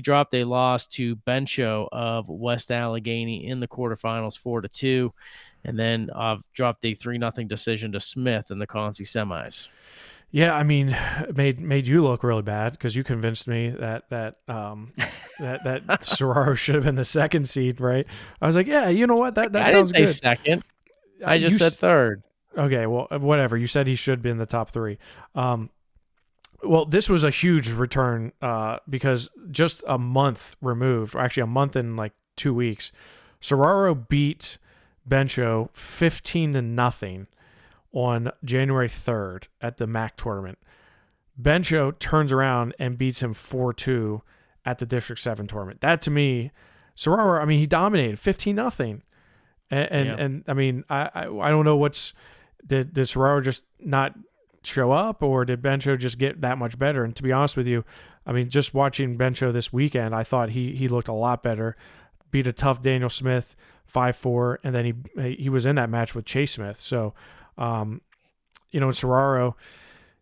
dropped a loss to Bencho of West Allegheny in the quarterfinals 4-2, and then dropped a 3-0 decision to Smith in the Consi semis. Yeah, I mean, it made you look really bad because you convinced me that Soraro should have been the second seed, right? I was like, yeah, you know what, that I didn't sounds say good. second. I You just said third. okay? Well, whatever. You said he should be in the top 3. Well, this was a huge return because just a month removed, or actually a month and like 2 weeks, Soraro beat Bencho 15-0 on January 3rd at the MAC tournament. Bencho turns around and beats him 4-2 at the District 7 tournament. That to me, Soraro, I mean, he dominated 15-0. Yeah. And I mean, I don't know did Soraro just not show up, or did Bencho just get that much better? And to be honest with you, I mean, just watching Bencho this weekend, I thought he looked a lot better. Beat a tough Daniel Smith 5-4, and then he was in that match with Chase Smith. So, Soraro,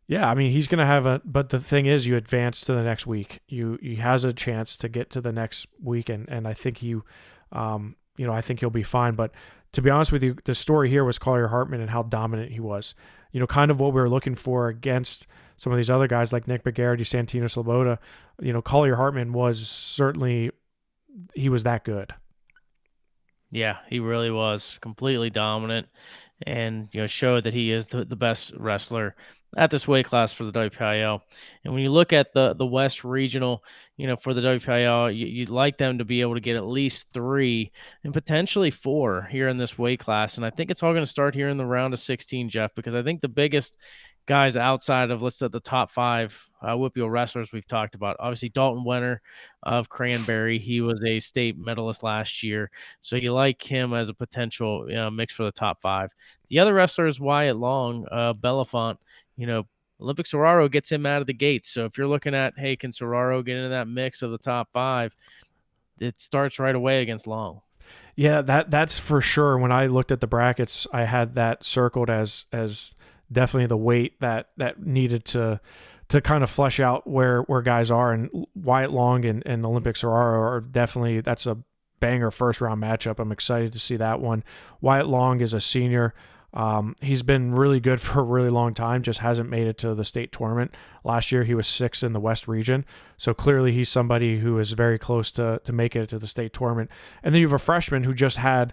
yeah, I mean, he's going to but the thing is, you advance to the next week. He has a chance to get to the next week, and I think I think he'll be fine. But to be honest with you, the story here was Collier Hartman and how dominant he was. Kind of what we were looking for against some of these other guys like Nick McGarity, Santino Sloboda. Collier Hartman he was that good. Yeah, he really was completely dominant, and showed that he is the best wrestler at this weight class for the WPIAL. And when you look at the West Regional, for the WPIAL, you'd like them to be able to get at least 3 and potentially 4 here in this weight class. And I think it's all going to start here in the round of 16, Jeff, because I think the biggest guys outside of, let's say, the top 5 WPIAL wrestlers we've talked about, obviously Dalton Wenner of Cranberry. He was a state medalist last year, so you like him as a potential mix for the top 5. The other wrestler is Wyatt Long, Belafont. Olympic Soraro gets him out of the gates. So if you're looking at, hey, can Soraro get into that mix of the top 5? It starts right away against Long. Yeah, that's for sure. When I looked at the brackets, I had that circled as definitely the weight that needed to kind of flesh out where guys are. And Wyatt Long and Olympic Serraro are definitely, that's a banger first round matchup. I'm excited to see that one. Wyatt Long is a senior. He's been really good for a really long time, just hasn't made it to the state tournament. Last year, he was sixth in the West region. So clearly he's somebody who is very close to making it to the state tournament. And then you have a freshman who just had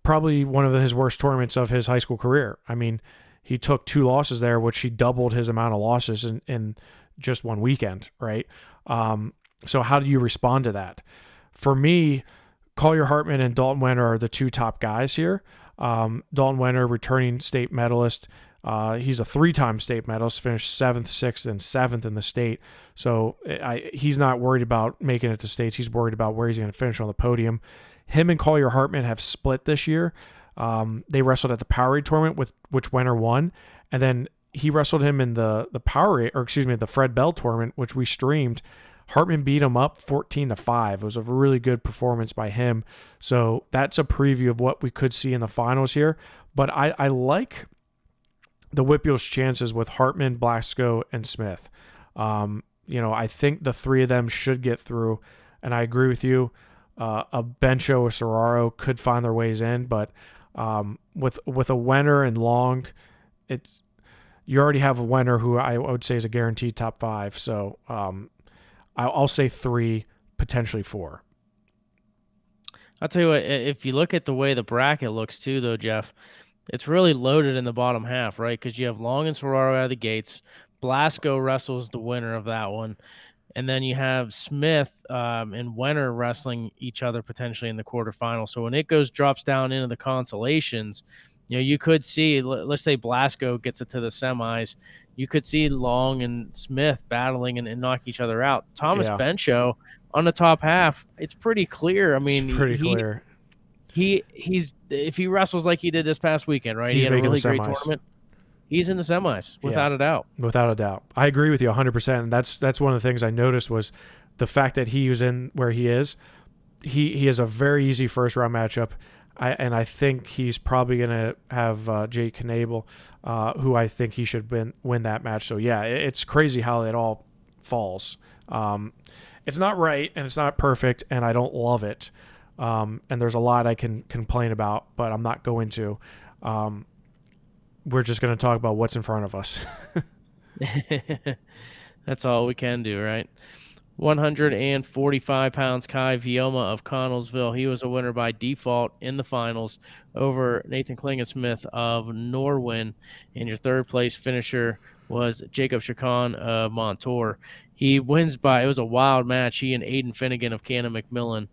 probably one of his worst tournaments of his high school career. I mean, he took 2 losses there, which he doubled his amount of losses in just one weekend, right? So how do you respond to that? For me, Collier Hartman and Dalton Wenner are the 2 top guys here. Dalton Wenner, returning state medalist. He's a 3-time state medalist, finished 7th, 6th, and 7th in the state. So he's not worried about making it to states. He's worried about where he's going to finish on the podium. Him and Collier Hartman have split this year. They wrestled at the Powerade tournament, with which Wenner won, and then he wrestled him in the Powerade, or excuse me, the Fred Bell tournament, which we streamed. Hartman beat him up 14-5. It was a really good performance by him. So that's a preview of what we could see in the finals here. But I like the WPIAL's chances with Hartman, Blasco, and Smith. I think the 3 of them should get through, and I agree with you. A Bencho or Serraro could find their ways in, but with a Wenner and Long, you already have a Wenner who I would say is a guaranteed top 5. So I'll say 3, potentially 4. I'll tell you what, if you look at the way the bracket looks too, though, Jeff, it's really loaded in the bottom half, right? Because you have Long and Serraro out of the gates. Blasco wrestles the winner of that one. And then you have Smith and Wenner wrestling each other potentially in the quarterfinal. So when it drops down into the consolations, you could see, let's say Blasco gets it to the semis. You could see Long and Smith battling and knock each other out. Thomas Bencho on the top half, it's pretty clear. I mean, it's pretty clear. He's if he wrestles like he did this past weekend, right? He had a really great tournament. He's in the semis, without a doubt. Without a doubt. I agree with you 100%. And that's one of the things I noticed was the fact that he was in where he is. He has a very easy first-round matchup. I think he's probably going to have Jake Knable, who I think he should win that match. So, yeah, it's crazy how it all falls. It's not right, and it's not perfect, and I don't love it. And there's a lot I can complain about, but I'm not going to. We're just going to talk about what's in front of us. That's all we can do, right? 145 pounds, Kai Vioma of Connellsville. He was a winner by default in the finals over Nathan Klingensmith of Norwin. And your third place finisher was Jacob Chacon of Montour. He wins it was a wild match. He and Aiden Finnegan of Cannon McMillan,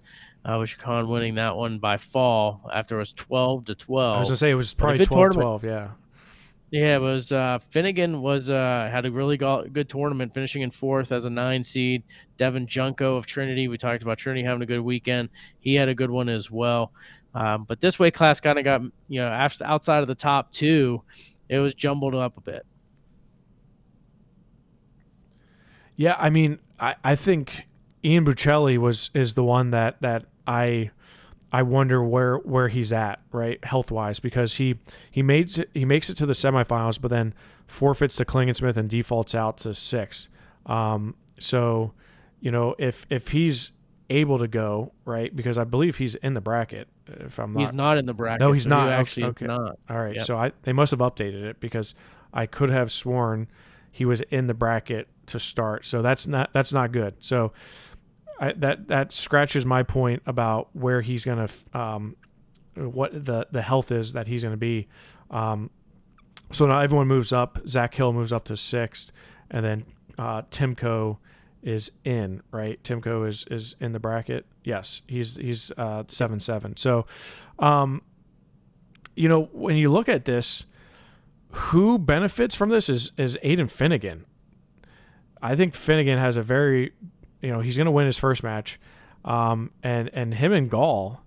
with Chacon winning that one by fall after it was 12-12. I was going to say it was probably 12-12, yeah. Yeah, it was Finnegan had a really good tournament, finishing in 4th as a 9 seed. Devin Junko of Trinity, we talked about Trinity having a good weekend. He had a good one as well. But this weight class kind of got, outside of the top 2, it was jumbled up a bit. Yeah, I mean, I think Ian Buccelli is the one that I wonder where he's at, right, health-wise, because he makes it to the semifinals, but then forfeits to Klingensmith and defaults out to 6th. So, if he's able to go, right, because I believe he's in the bracket. He's not in the bracket. No, he's not. He actually okay. Is not. All right. Yep. So they must have updated it, because I could have sworn he was in the bracket to start. So that's not good. So that scratches my point about where he's going to what the health is that he's going to be. So now everyone moves up. Zach Hill moves up to 6th, and then Timko is in, right? Timko is in the bracket. Yes, he's 7-7. So, when you look at this, who benefits from this is Aiden Finnegan. I think Finnegan has a very, he's going to win his first match, and him and Gall,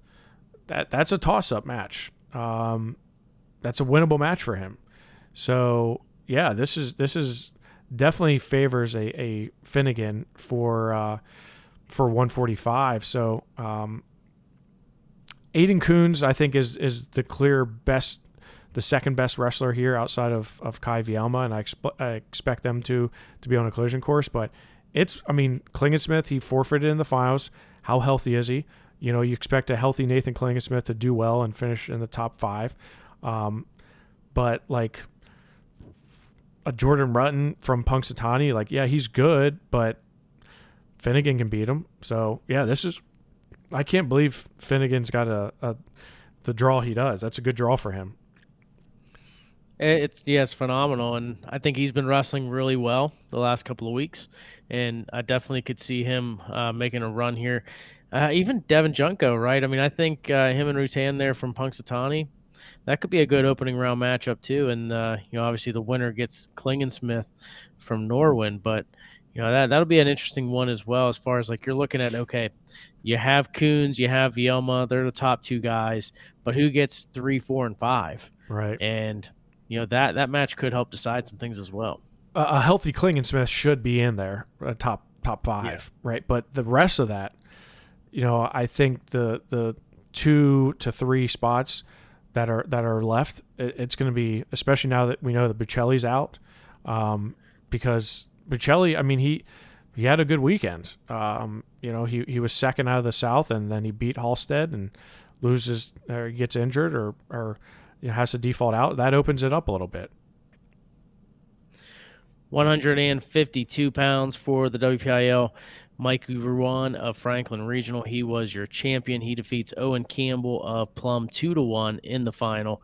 that's a toss-up match. That's a winnable match for him. So yeah, this is definitely favors a Finnegan for 145. So Aiden Coons, I think, is the clear best, the second best wrestler here outside of Kai Vielma, and I expect them to be on a collision course. But I mean, Klingensmith, he forfeited in the finals. How healthy is he? You expect a healthy Nathan Klingensmith to do well and finish in the top 5. But like a Jordan Rutten from Punxsutawney, like, yeah, he's good, but Finnegan can beat him. So yeah, I can't believe Finnegan's got the draw he does. That's a good draw for him. It's phenomenal, and I think he's been wrestling really well the last couple of weeks, and I definitely could see him making a run here. Even Devin Junko, right? I mean, I think him and Rutan there from Punxsutawney, that could be a good opening round matchup too. And obviously the winner gets Klingensmith from Norwin, but that'll be an interesting one as well. As far as like you're looking at, okay, you have Coons, you have Vielma, they're the top 2 guys, but who gets 3, 4, and 5? Right. And that match could help decide some things as well. A healthy Klingensmith should be in there, top 5, yeah. Right? But the rest of that, I think the 2 to 3 spots that are left, it's going to be, especially now that we know that Bocelli's out, because Bocelli, I mean, he had a good weekend. He was second out of the South, and then he beat Halstead and loses or gets injured or has to default out. That opens it up a little bit. 152 pounds for the WPIAL. Mike Ruan of Franklin Regional, he was your champion. He defeats Owen Campbell of Plum 2-1 in the final.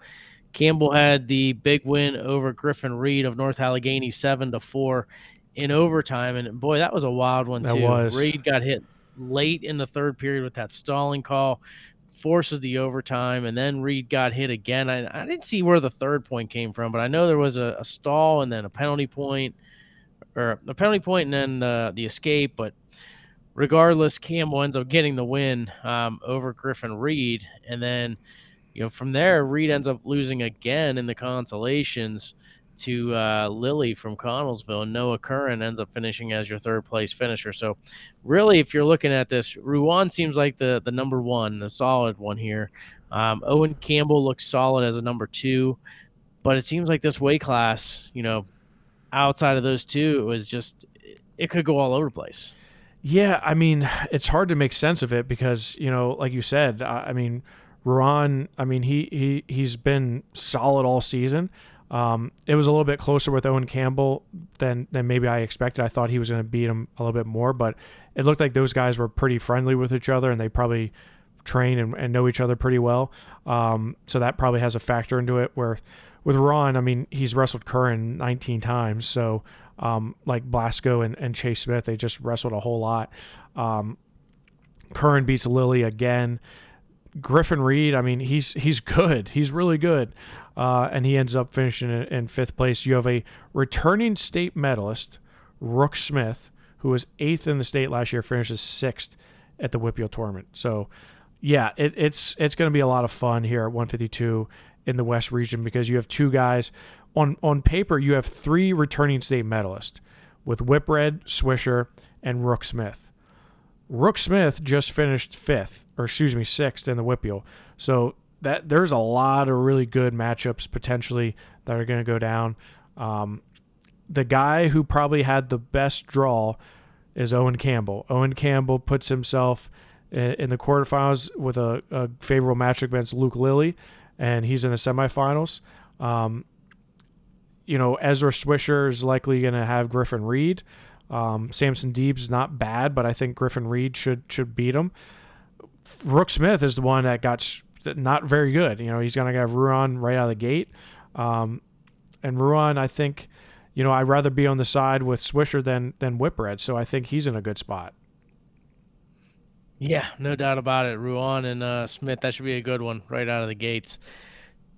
Campbell had the big win over Griffin Reed of North Allegheny 7-4 in overtime, and boy, that was a wild one too. That was. Reed got hit late in the third period with that stalling call, forces the overtime, and then Reed got hit again. I didn't see where the third point came from, but I know there was a stall and then a penalty point, or a penalty point and then the escape. But regardless, Campbell ends up getting the win over Griffin Reed, and then from there, Reed ends up losing again in the consolations to Lily from Connellsville, and Noah Curran ends up finishing as your third place finisher. So really, if you're looking at this, Ruan seems like the number 1, the solid one here. Owen Campbell looks solid as a number 2, but it seems like this weight class, outside of those 2, it could go all over the place. Yeah, I mean, it's hard to make sense of it because, like you said, I mean, Ruan, I mean, he's been solid all season. It was a little bit closer with Owen Campbell than maybe I expected. I thought he was going to beat him a little bit more, but it looked like those guys were pretty friendly with each other, and they probably train and know each other pretty well. So that probably has a factor into it. Where with Ron, I mean, he's wrestled Curran 19 times, so like Blasco and Chase Smith, they just wrestled a whole lot. Curran beats Lilly again. Griffin Reed, I mean, he's good. He's really good. And he ends up finishing in 5th place. You have a returning state medalist, Rook Smith, who was 8th in the state last year, finishes 6th at the WPIAL tournament. So, yeah, it's going to be a lot of fun here at 152 in the West region because you have 2 guys. On paper, you have 3 returning state medalists with Whipred, Swisher, and Rook Smith. Rook Smith just finished 6th in the WPIAL. So that there's a lot of really good matchups potentially that are going to go down. The guy who probably had the best draw is Owen Campbell. Owen Campbell puts himself in the quarterfinals with a favorable matchup against Luke Lilly, and he's in the semifinals. Ezra Swisher is likely going to have Griffin Reed. Samson Deeb's not bad, but I think Griffin Reed should beat him. Rook Smith is the one that got not very good. He's going to have Ruan right out of the gate. And Ruan, I think, I'd rather be on the side with Swisher than Whipred, so I think he's in a good spot. Yeah, no doubt about it. Ruan and Smith, that should be a good one right out of the gates.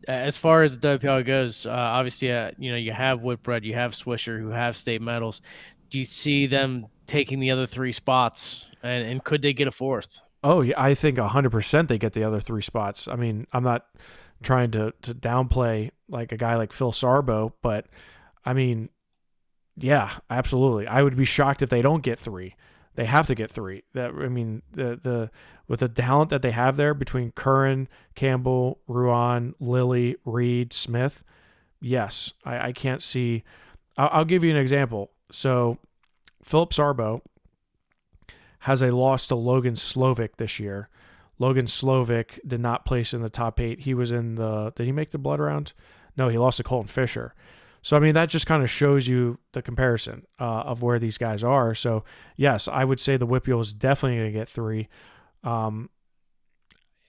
As far as the WPIAL goes, obviously, you have Whipred, you have Swisher, who have state medals. Do you see them taking the other 3 spots, and could they get a 4th? Oh, yeah, I think 100% they get the other 3 spots. I mean, I'm not trying to downplay like a guy like Phil Sarbo, but I mean, yeah, absolutely. I would be shocked if they don't get 3. They have to get three. That I mean, the with the talent that they have there between Curran, Campbell, Ruan, Lilly, Reed, Smith. Yes, I can't see. I'll give you an example. So Philip Sarbo has a loss to Logan Slovic this year. Logan Slovic did not place in the top 8. He was in the. Did he make the blood round? No, he lost to Colton Fisher. So, I mean, that just kind of shows you the comparison of where these guys are. So, yes, I would say the WPIAL is definitely going to get 3.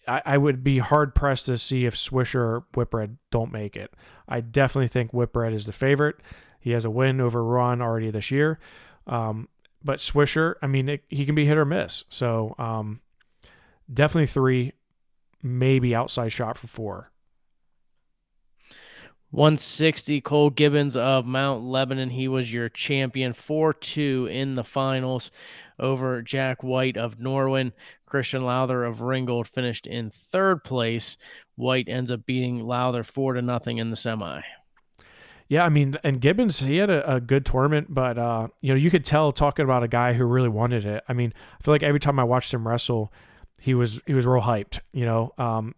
I would be hard-pressed to see if Swisher or Whitbread don't make it. I definitely think Whitbread is the favorite. He has a win over Ron already this year. But Swisher, I mean, he can be hit or miss. So, definitely 3, maybe outside shot for 4. 160, Cole Gibbons of Mount Lebanon. He was your champion, 4-2 in the finals over Jack White of Norwin. Christian Lowther of Ringgold finished in 3rd place. White ends up beating Lowther 4-0 in the semi. Yeah, I mean, and Gibbons, he had a good tournament, but you could tell talking about a guy who really wanted it. I mean, I feel like every time I watched him wrestle, he was real hyped.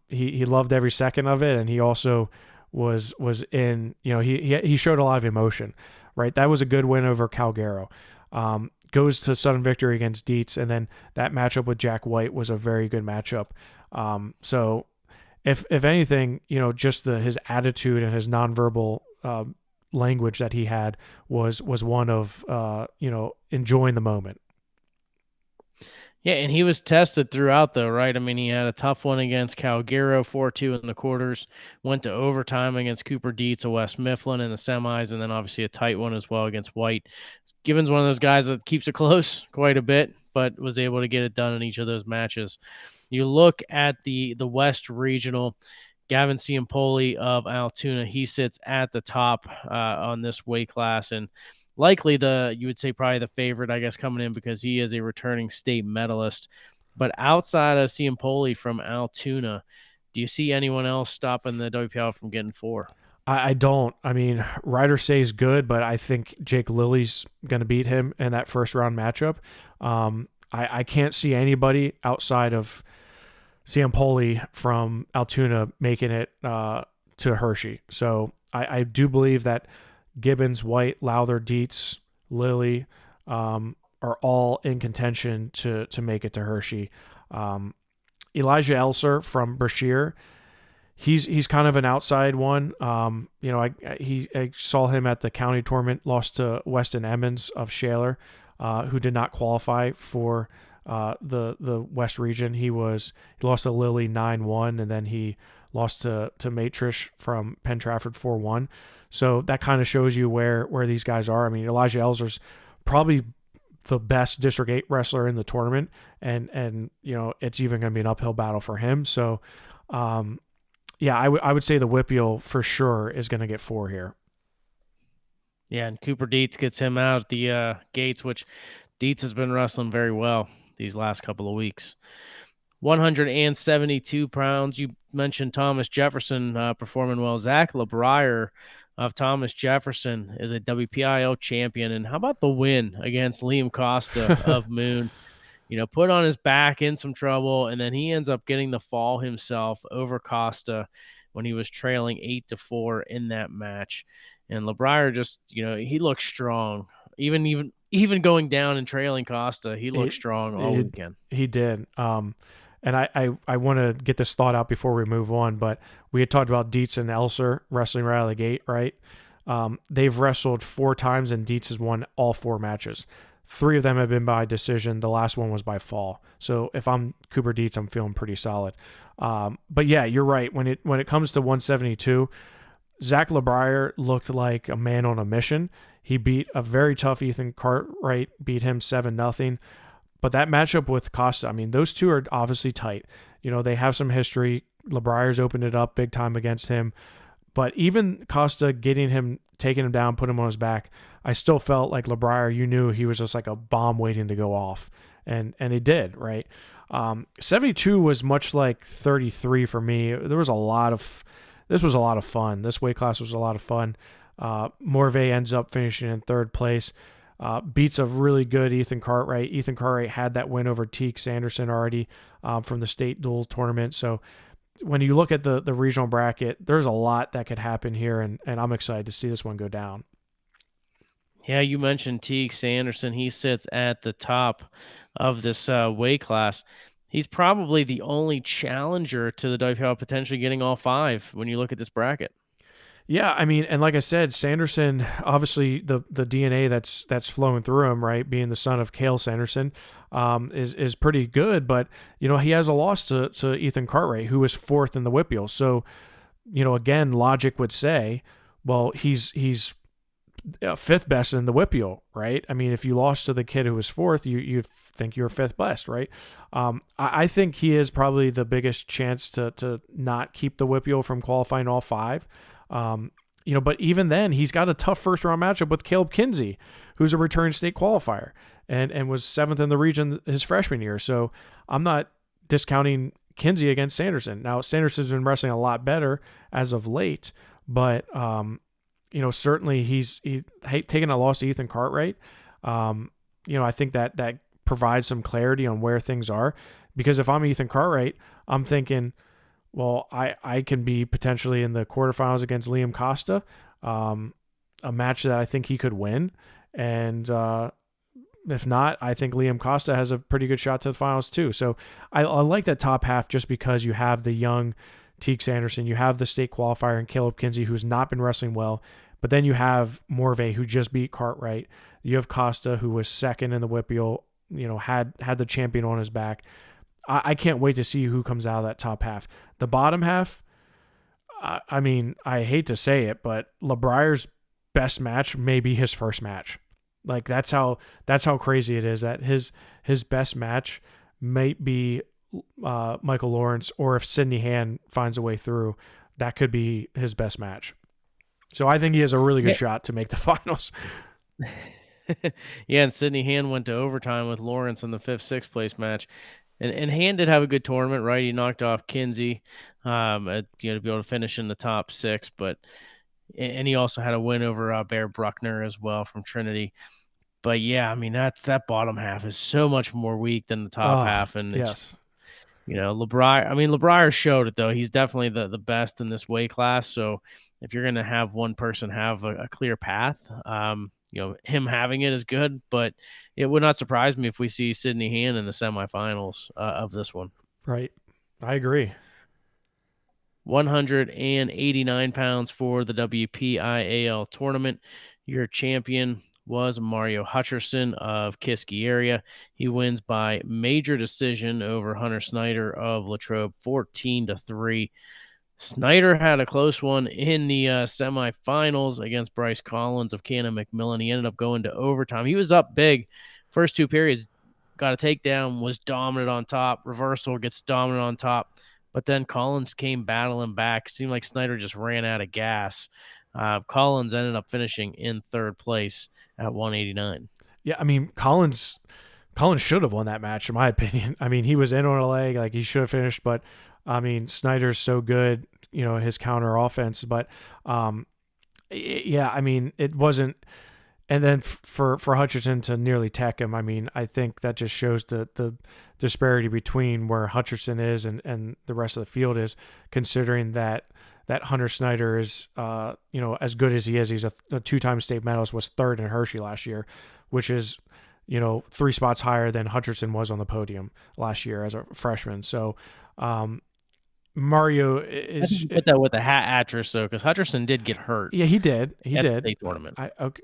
He loved every second of it, and he also was in, he showed a lot of emotion, right? That was a good win over Calgaro. Goes to sudden victory against Dietz, and then that matchup with Jack White was a very good matchup. So if anything, just his attitude and his nonverbal language that he had was one of enjoying the moment. Yeah, and he was tested throughout, though, right? I mean, he had a tough one against Calgaro, 4-2 in the quarters, went to overtime against Cooper Dietz of West Mifflin in the semis, and then obviously a tight one as well against White. Given's one of those guys that keeps it close quite a bit, but was able to get it done in each of those matches. You look at the West Regional, Gavin Ciampoli of Altoona, he sits at the top on this weight class, and likely you would say probably the favorite, I guess, coming in because he is a returning state medalist. But outside of Ciampoli from Altoona, do you see anyone else stopping the WPIAL from getting 4? I don't. I mean, Ryder Say's good, but I think Jake Lilly's going to beat him in that first round matchup. I can't see anybody outside of Ciampoli from Altoona making it to Hershey. So I do believe that Gibbons, White, Lowther, Dietz, Lilly are all in contention to make it to Hershey. Elijah Elser from Brashear, he's kind of an outside one. I saw him at the county tournament, lost to Weston Emmons of Shaler, who did not qualify for the West region. He lost to Lilly 9-1, and then he lost to Matrish from Penn Trafford 4-1. So that kind of shows you where these guys are. I mean, Elijah Elser's probably the best District 8 wrestler in the tournament, and it's even going to be an uphill battle for him. So, I would say the WPIAL for sure is going to get 4 here. Yeah, and Cooper Dietz gets him out at the gates, which Dietz has been wrestling very well these last couple of weeks. 172 pounds. You mentioned Thomas Jefferson performing well. Zach LeBrier of Thomas Jefferson is a WPIAL champion. And how about the win against Liam Costa of Moon? Put on his back in some trouble, and then he ends up getting the fall himself over Costa when he was trailing 8-4 in that match. And LeBrier just, he looked strong. Even going down and trailing Costa, he looked strong all weekend. He did. And I want to get this thought out before we move on, but we had talked about Dietz and Elser wrestling right out of the gate, right? They've wrestled 4 times, and Dietz has won all 4 matches. 3 of them have been by decision. The last one was by fall. So if I'm Cooper Dietz, I'm feeling pretty solid. But yeah, you're right. When it comes to 172, Zach LeBrier looked like a man on a mission. He beat a very tough Ethan Cartwright, beat him 7-0. But that matchup with Costa, I mean, those two are obviously tight. They have some history. LeBrier's opened it up big time against him. But even Costa taking him down, put him on his back, I still felt like LeBrier, you knew he was just like a bomb waiting to go off. And he did, right? 72 was much like 33 for me. This was a lot of fun. This weight class was a lot of fun. Morvay ends up finishing in 3rd place. beats a really good Ethan Cartwright. Ethan Cartwright had that win over Teek Sanderson already from the state dual tournament. So when you look at the regional bracket, there's a lot that could happen here, and I'm excited to see this one go down. Yeah, you mentioned Teague Sanderson. He sits at the top of this weight class. He's probably the only challenger to the WPIAL potentially getting all five when you look at this bracket. Yeah, I mean, and like I said, Sanderson, obviously the DNA that's flowing through him, right, being the son of Cale Sanderson, is pretty good. But he has a loss to Ethan Cartwright, who was fourth in the WPIAL. So again, logic would say, well, he's fifth best in the WPIAL, right? I mean, if you lost to the kid who was fourth, you think you're fifth best, right? I think he is probably the biggest chance to not keep the WPIAL from qualifying all five. But even then, he's got a tough first round matchup with Caleb Kinsey, who's a returning state qualifier and was seventh in the region his freshman year. So I'm not discounting Kinsey against Sanderson. Now, Sanderson's been wrestling a lot better as of late, but certainly he's taking a loss to Ethan Cartwright. I think that provides some clarity on where things are, because if I'm Ethan Cartwright, I'm thinking, well, I can be potentially in the quarterfinals against Liam Costa, a match that I think he could win. And if not, I think Liam Costa has a pretty good shot to the finals too. So I like that top half just because you have the young Teague Sanderson, you have the state qualifier and Caleb Kinsey, who's not been wrestling well, but then you have Morvay, who just beat Cartwright. You have Costa, who was second in the WPIAL, had the champion on his back. I can't wait to see who comes out of that top half. The bottom half, I mean, I hate to say it, but LeBrier's best match may be his first match. Like that's how crazy it is that his best match might be Michael Lawrence, or if Sidney Hand finds a way through, that could be his best match. So I think he has a really good shot to make the finals. Yeah, and Sidney Hand went to overtime with Lawrence in the 5th, 6th place match. And Hand did have a good tournament, right? He knocked off Kinsey, to be able to finish in the top 6. And he also had a win over Bear Bruckner as well from Trinity. But yeah, I mean that bottom half is so much more weak than the top half, and yes, LeBrier. I mean, LeBrier showed it though. He's definitely the best in this weight class. So if you're gonna have one person have a clear path, him having it is good. But it would not surprise me if we see Sidney Hand in the semifinals of this one. Right, I agree. 189 pounds for the WPIAL tournament. Your champion was Mario Hutcherson of Kiski area. He wins by major decision over Hunter Snyder of Latrobe, 14-3. Snyder had a close one in the semifinals against Bryce Collins of Cannon McMillan. He ended up going to overtime. He was up big. First two periods, got a takedown, was dominant on top. Reversal, gets dominant on top. But then Collins came battling back. It seemed like Snyder just ran out of gas. Collins ended up finishing in 3rd place at 189. Yeah, I mean, Collins should have won that match, in my opinion. I mean, he was in on a leg, like he should have finished, but I mean, Snyder's so good, his counter offense. But yeah, I mean, it wasn't. And then for Hutcherson to nearly tech him, I mean, I think that just shows the disparity between where Hutcherson is and the rest of the field is, considering that Hunter Snyder is, as good as he is. He's a 2-time state medalist, was 3rd in Hershey last year, which is, 3 spots higher than Hutcherson was on the podium last year as a freshman. So, Mario is put that with a hat asterisk, though, because Hutcherson did get hurt. Yeah, he did. He did. The state tournament.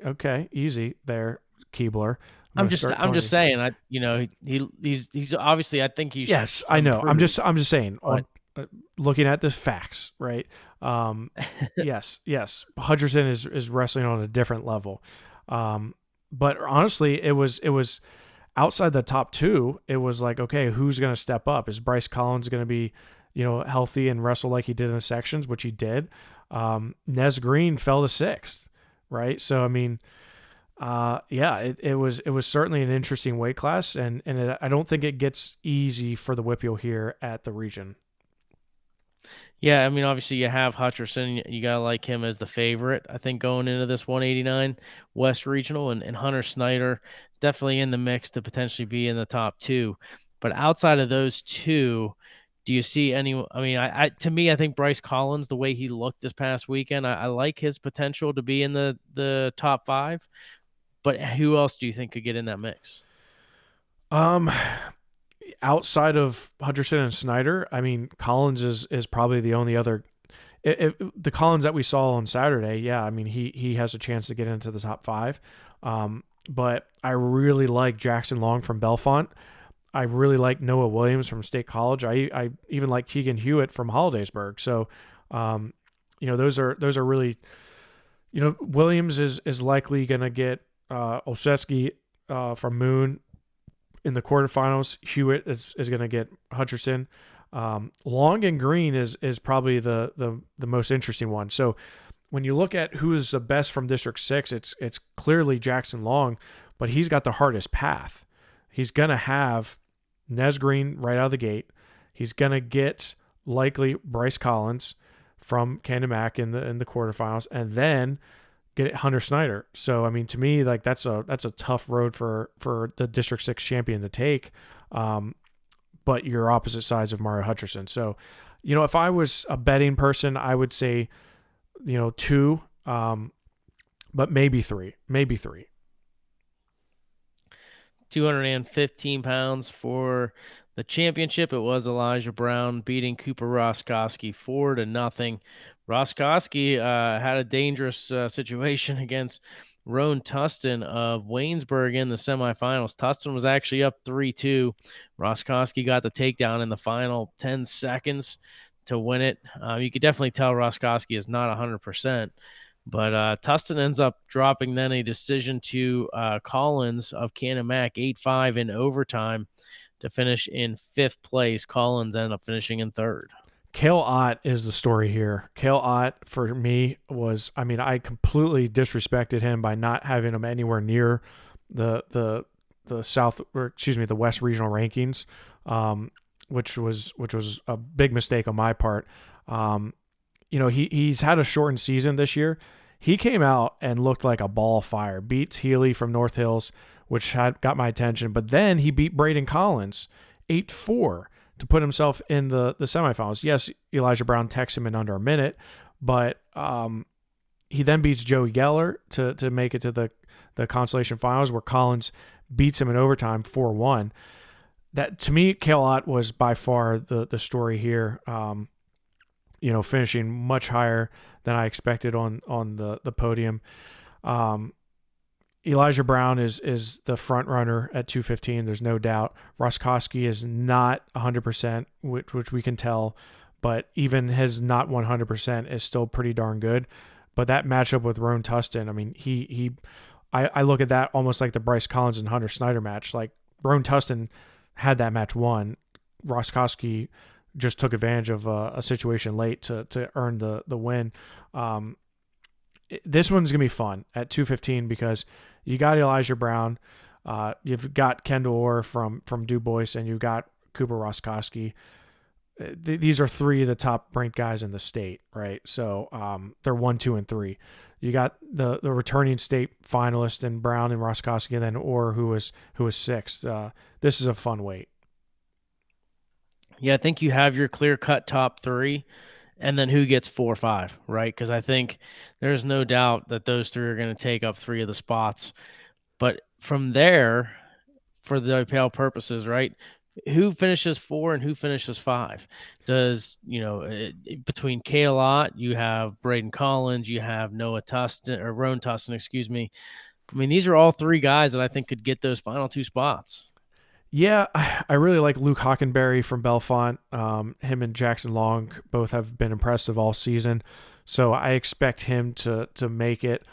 Okay, easy there, Keebler. I'm just saying. He's obviously. I think he's. Yes, I know. I'm just saying. Looking at the facts, right? Yes. Hutcherson is wrestling on a different level. But honestly, it was outside the top 2. It was like, okay, who's going to step up? Is Bryce Collins going to be, healthy and wrestle like he did in the sections, which he did? Nez Green fell to 6th, right? So I mean, it was certainly an interesting weight class, and I don't think it gets easy for the WPIAL here at the region. Yeah, I mean, obviously you have Hutcherson. You gotta like him as the favorite, I think, going into this 189 West Regional, and Hunter Snyder definitely in the mix to potentially be in the top two. But outside of those two, do you see any? I mean, I to me, I think Bryce Collins, the way he looked this past weekend, I like his potential to be in the top five. But who else do you think could get in that mix? Um, Outside of Hutcherson and Snyder, I mean, Collins is probably the only other. The Collins that we saw on Saturday, yeah, I mean, he has a chance to get into the top five. But I really like Jackson Long from Belfont. I really like Noah Williams from State College. I even like Keegan Hewitt from Hollidaysburg. So, um, those are really, Williams is likely going to get Olszewski from Moon in the quarterfinals. Hewitt is going to get Hutcherson. Long and Green is probably the most interesting one. So when you look at who is the best from District 6, it's clearly Jackson Long, but he's got the hardest path. He's going to have Nez Green right out of the gate. He's going to get likely Bryce Collins from Candimac in the quarterfinals, and then get Hunter Snyder. So I mean, to me, like that's a tough road for the District 6 champion to take. But you're opposite sides of Mario Hutcherson. So, if I was a betting person, I would say, two, but maybe three, maybe three. 215 pounds for the championship. It was Elijah Brown beating Cooper Roskoski 4-0. Roskoski had a dangerous situation against Roan Tustin of Waynesburg in the semifinals. Tustin was actually up 3-2. Roskoski got the takedown in the final 10 seconds to win it. You could definitely tell Roskoski is not 100%. But Tustin ends up dropping then a decision to Collins of Canamac 8-5 in overtime to finish in fifth place. Collins ended up finishing in third. Kale Ott is the story here. Kale Ott for me was, I mean, I completely disrespected him by not having him anywhere near the South, or excuse me, the West regional rankings, which was a big mistake on my part. He's had a shortened season this year. He came out and looked like a ball of fire. Beats Healy from North Hills, which had got my attention. But then he beat Braden Collins 8-4 to put himself in the semifinals. Yes, Elijah Brown techs him in under a minute, but he then beats Joey Geller to make it to the consolation finals, where Collins beats him in overtime 4-1. That, to me, Kale Ott was by far the story here. Finishing much higher than I expected on the podium. Elijah Brown is the front runner at 215. There's no doubt. Roskoski is not 100%, which we can tell, but even his not 100% is still pretty darn good. But that matchup with Roan Tustin, I mean, I look at that almost like the Bryce Collins and Hunter Snyder match. Like, Roan Tustin had that match won. Roskoski just took advantage of a situation late to earn the win. This one's going to be fun at 215 because you got Elijah Brown, you've got Kendall Orr from Du Bois, and you've got Cooper Roskoski. These are three of the top ranked guys in the state, right? So they're 1, 2, and 3. You got the returning state finalist in Brown and Roskoski, and then Orr, who was sixth. This is a fun weight. Yeah, I think you have your clear cut top three, and then who gets 4 or 5, right? Because I think there's no doubt that those three are going to take up 3 of the spots. But from there, for the WPIAL purposes, right? Who finishes 4 and who finishes 5? Does, between Kale Ott, you have Braden Collins, you have Noah Tustin, or Roan Tustin, excuse me. I mean, these are all 3 guys that I think could get those final 2 spots. Yeah, I really like Luke Hockenberry from Belfont. Him and Jackson Long both have been impressive all season, so I expect him to make it.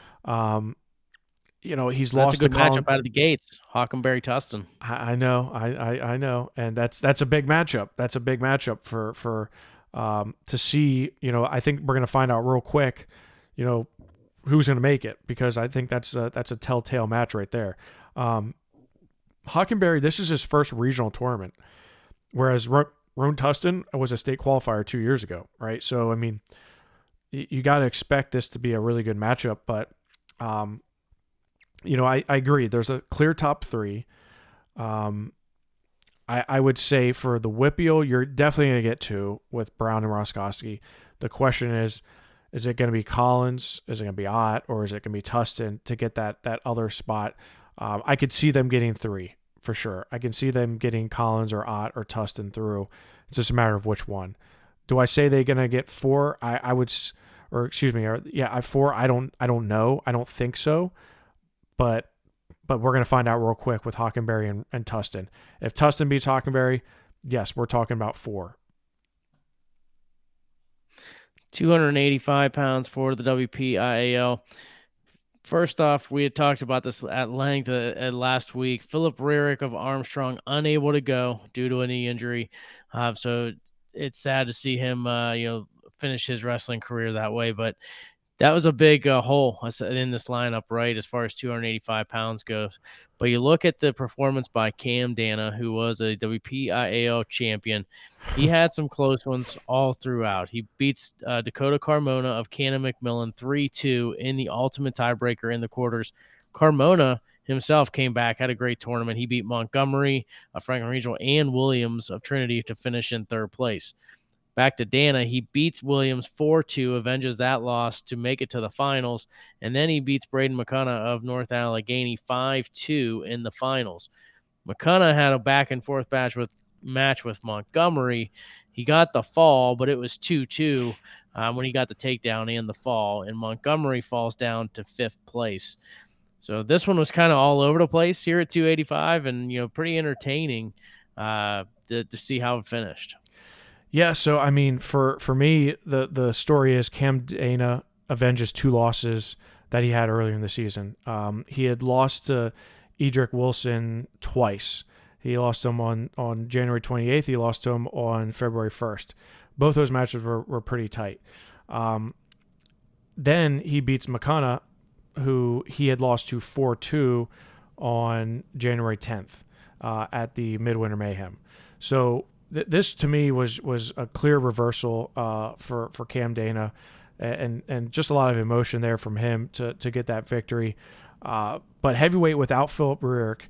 He's That's a lost to good Colin. matchup out of the gates. Hockenberry Tustin. I know, I know, and that's a big matchup. That's a big matchup for to see. I think we're gonna find out real quick. Who's gonna make it, because I think that's a telltale match right there. Hockenberry, this is his first regional tournament, whereas Roan Tustin was a state qualifier 2 years ago, right? So I mean, you got to expect this to be a really good matchup. But um, I agree. There's a clear top three. Um, I would say for the WPIAL, you're definitely going to get two with Brown and Roskowski. The question is it going to be Collins? Is it going to be Ott? Or is it going to be Tustin to get that other spot? I could see them getting three for sure. I can see them getting Collins or Ott or Tustin through. It's just a matter of which one. Do I say they're going to get four? I would, or excuse me, four. I don't know. I don't think so. But we're going to find out real quick with Hockenberry and Tustin. If Tustin beats Hockenberry, yes, we're talking about four. 285 pounds for the WPIAL. First off, we had talked about this at length last week. Philip Rarick of Armstrong unable to go due to a knee injury. So it's sad to see him, finish his wrestling career that way. But that was a big hole in this lineup, right, as far as 285 pounds goes. But you look at the performance by Cam Dana, who was a WPIAL champion. He had some close ones all throughout. He beats Dakota Carmona of Cannon McMillan 3-2 in the ultimate tiebreaker in the quarters. Carmona himself came back, had a great tournament. He beat Montgomery of Franklin Regional and Williams of Trinity to finish in third place. Back to Dana, he beats Williams 4-2, avenges that loss to make it to the finals, and then he beats Braden McCunnough of North Allegheny 5-2 in the finals. McCunnough had a back and forth match with Montgomery. He got the fall, but it was 2-2 when he got the takedown and the fall, and Montgomery falls down to fifth place. So this one was kind of all over the place here at 285, and pretty entertaining to see how it finished. Yeah, so I mean, for me, the story is Cam Dana avenges two losses that he had earlier in the season. He had lost to Edric Wilson twice. He lost him on January 28th. He lost to him on February 1st. Both those matches were pretty tight. Then he beats McCunnough, who he had lost to 4-2 on January 10th at the Midwinter Mayhem. So this to me was a clear reversal for Cam Dana, and just a lot of emotion there from him to get that victory. But heavyweight without Philip Rurick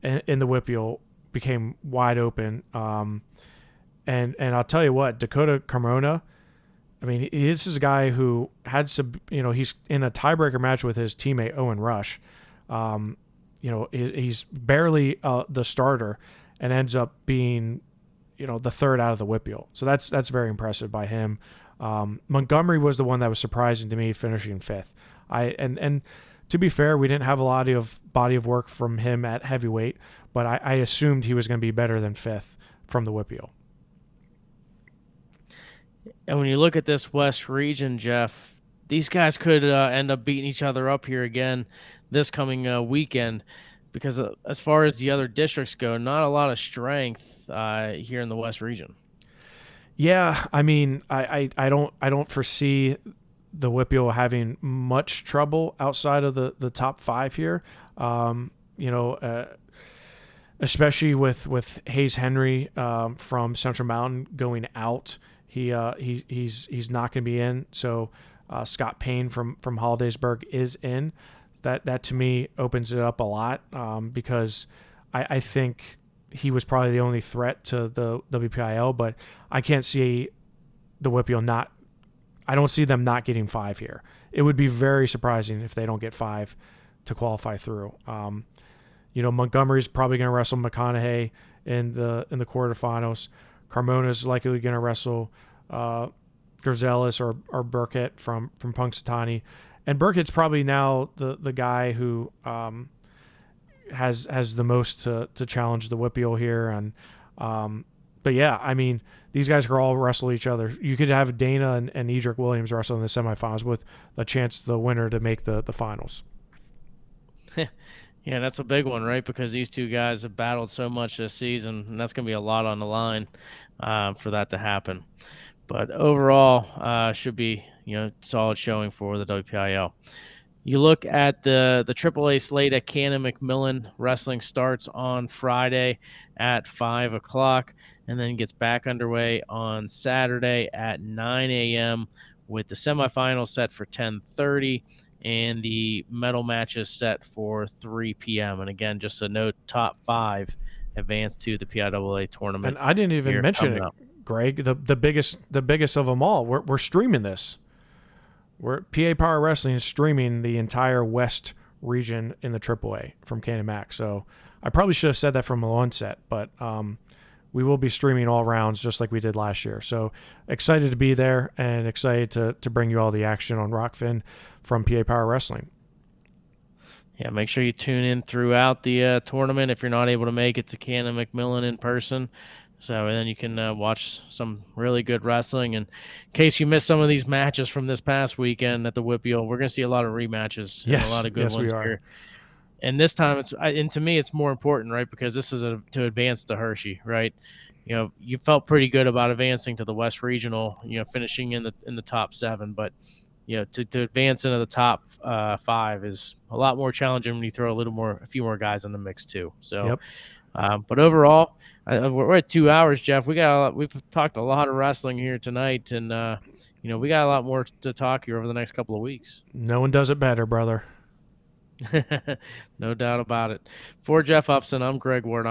in the WPIAL became wide open. And I'll tell you what, Dakota Carmona, I mean, this is a guy who had some, he's in a tiebreaker match with his teammate Owen Rush. He's barely the starter and ends up being, the third out of the WPIAL. So that's very impressive by him. Montgomery was the one that was surprising to me, finishing fifth. And to be fair, we didn't have a lot of body of work from him at heavyweight, but I assumed he was going to be better than fifth from the WPIAL. And when you look at this West region, Jeff, these guys could end up beating each other up here again this coming weekend, because as far as the other districts go, not a lot of strength here in the West region. Yeah, I mean, I don't foresee the WPIAL having much trouble outside of the top five here. Especially with Hayes Henry from Central Mountain going out. He's not going to be in. So Scott Payne from Hollidaysburg is in. That to me opens it up a lot because I think he was probably the only threat to the WPIAL, but I can't see the WPIAL not. I don't see them not getting five here. It would be very surprising if they don't get five to qualify through. Montgomery's probably going to wrestle McConaughey in the quarterfinals. Carmona's likely going to wrestle Gerzelis or Burkett from Punxsutawney. And Burkett's probably now the guy who has the most to challenge the WPIAL here. And but yeah, I mean, these guys could all wrestle each other. You could have Dana and Edric Williams wrestle in the semifinals with a chance the winner to make the finals. Yeah, that's a big one, right? Because these two guys have battled so much this season, and that's going to be a lot on the line for that to happen. But overall, should be solid showing for the WPIAL. You look at the AAA slate at Cannon McMillan. Wrestling starts on Friday at 5 o'clock, and then gets back underway on Saturday at 9 a.m. with the semifinals set for 10:30 and the medal matches set for 3 p.m. And again, just a note: top five advance to the PIAA And tournament I didn't even here mention coming it, up. Greg. The biggest of them all. We're streaming this. We're PA Power Wrestling is streaming the entire West region in the AAA from Cannon Mac. So I probably should have said that from the onset, but we will be streaming all rounds just like we did last year. So excited to be there and excited to bring you all the action on Rockfin from PA Power Wrestling. Yeah, make sure you tune in throughout the tournament if you're not able to make it to Cannon McMillan in person. So and then you can watch some really good wrestling. And in case you missed some of these matches from this past weekend at the WPIAL, we're going to see a lot of rematches and a lot Yes, of good yes, we ones are. here. And this time, and to me, it's more important, right? Because this is to advance to Hershey, right? You felt pretty good about advancing to the West Regional, finishing in the top seven, but to advance into the top five is a lot more challenging when you throw a few more guys in the mix too. So, Yep. but overall, we're at 2 hours, Jeff. We've talked a lot of wrestling here tonight, and we got a lot more to talk here over the next couple of weeks. No one does it better, brother. No doubt about it. For Jeff Upson, I'm Greg Warnock.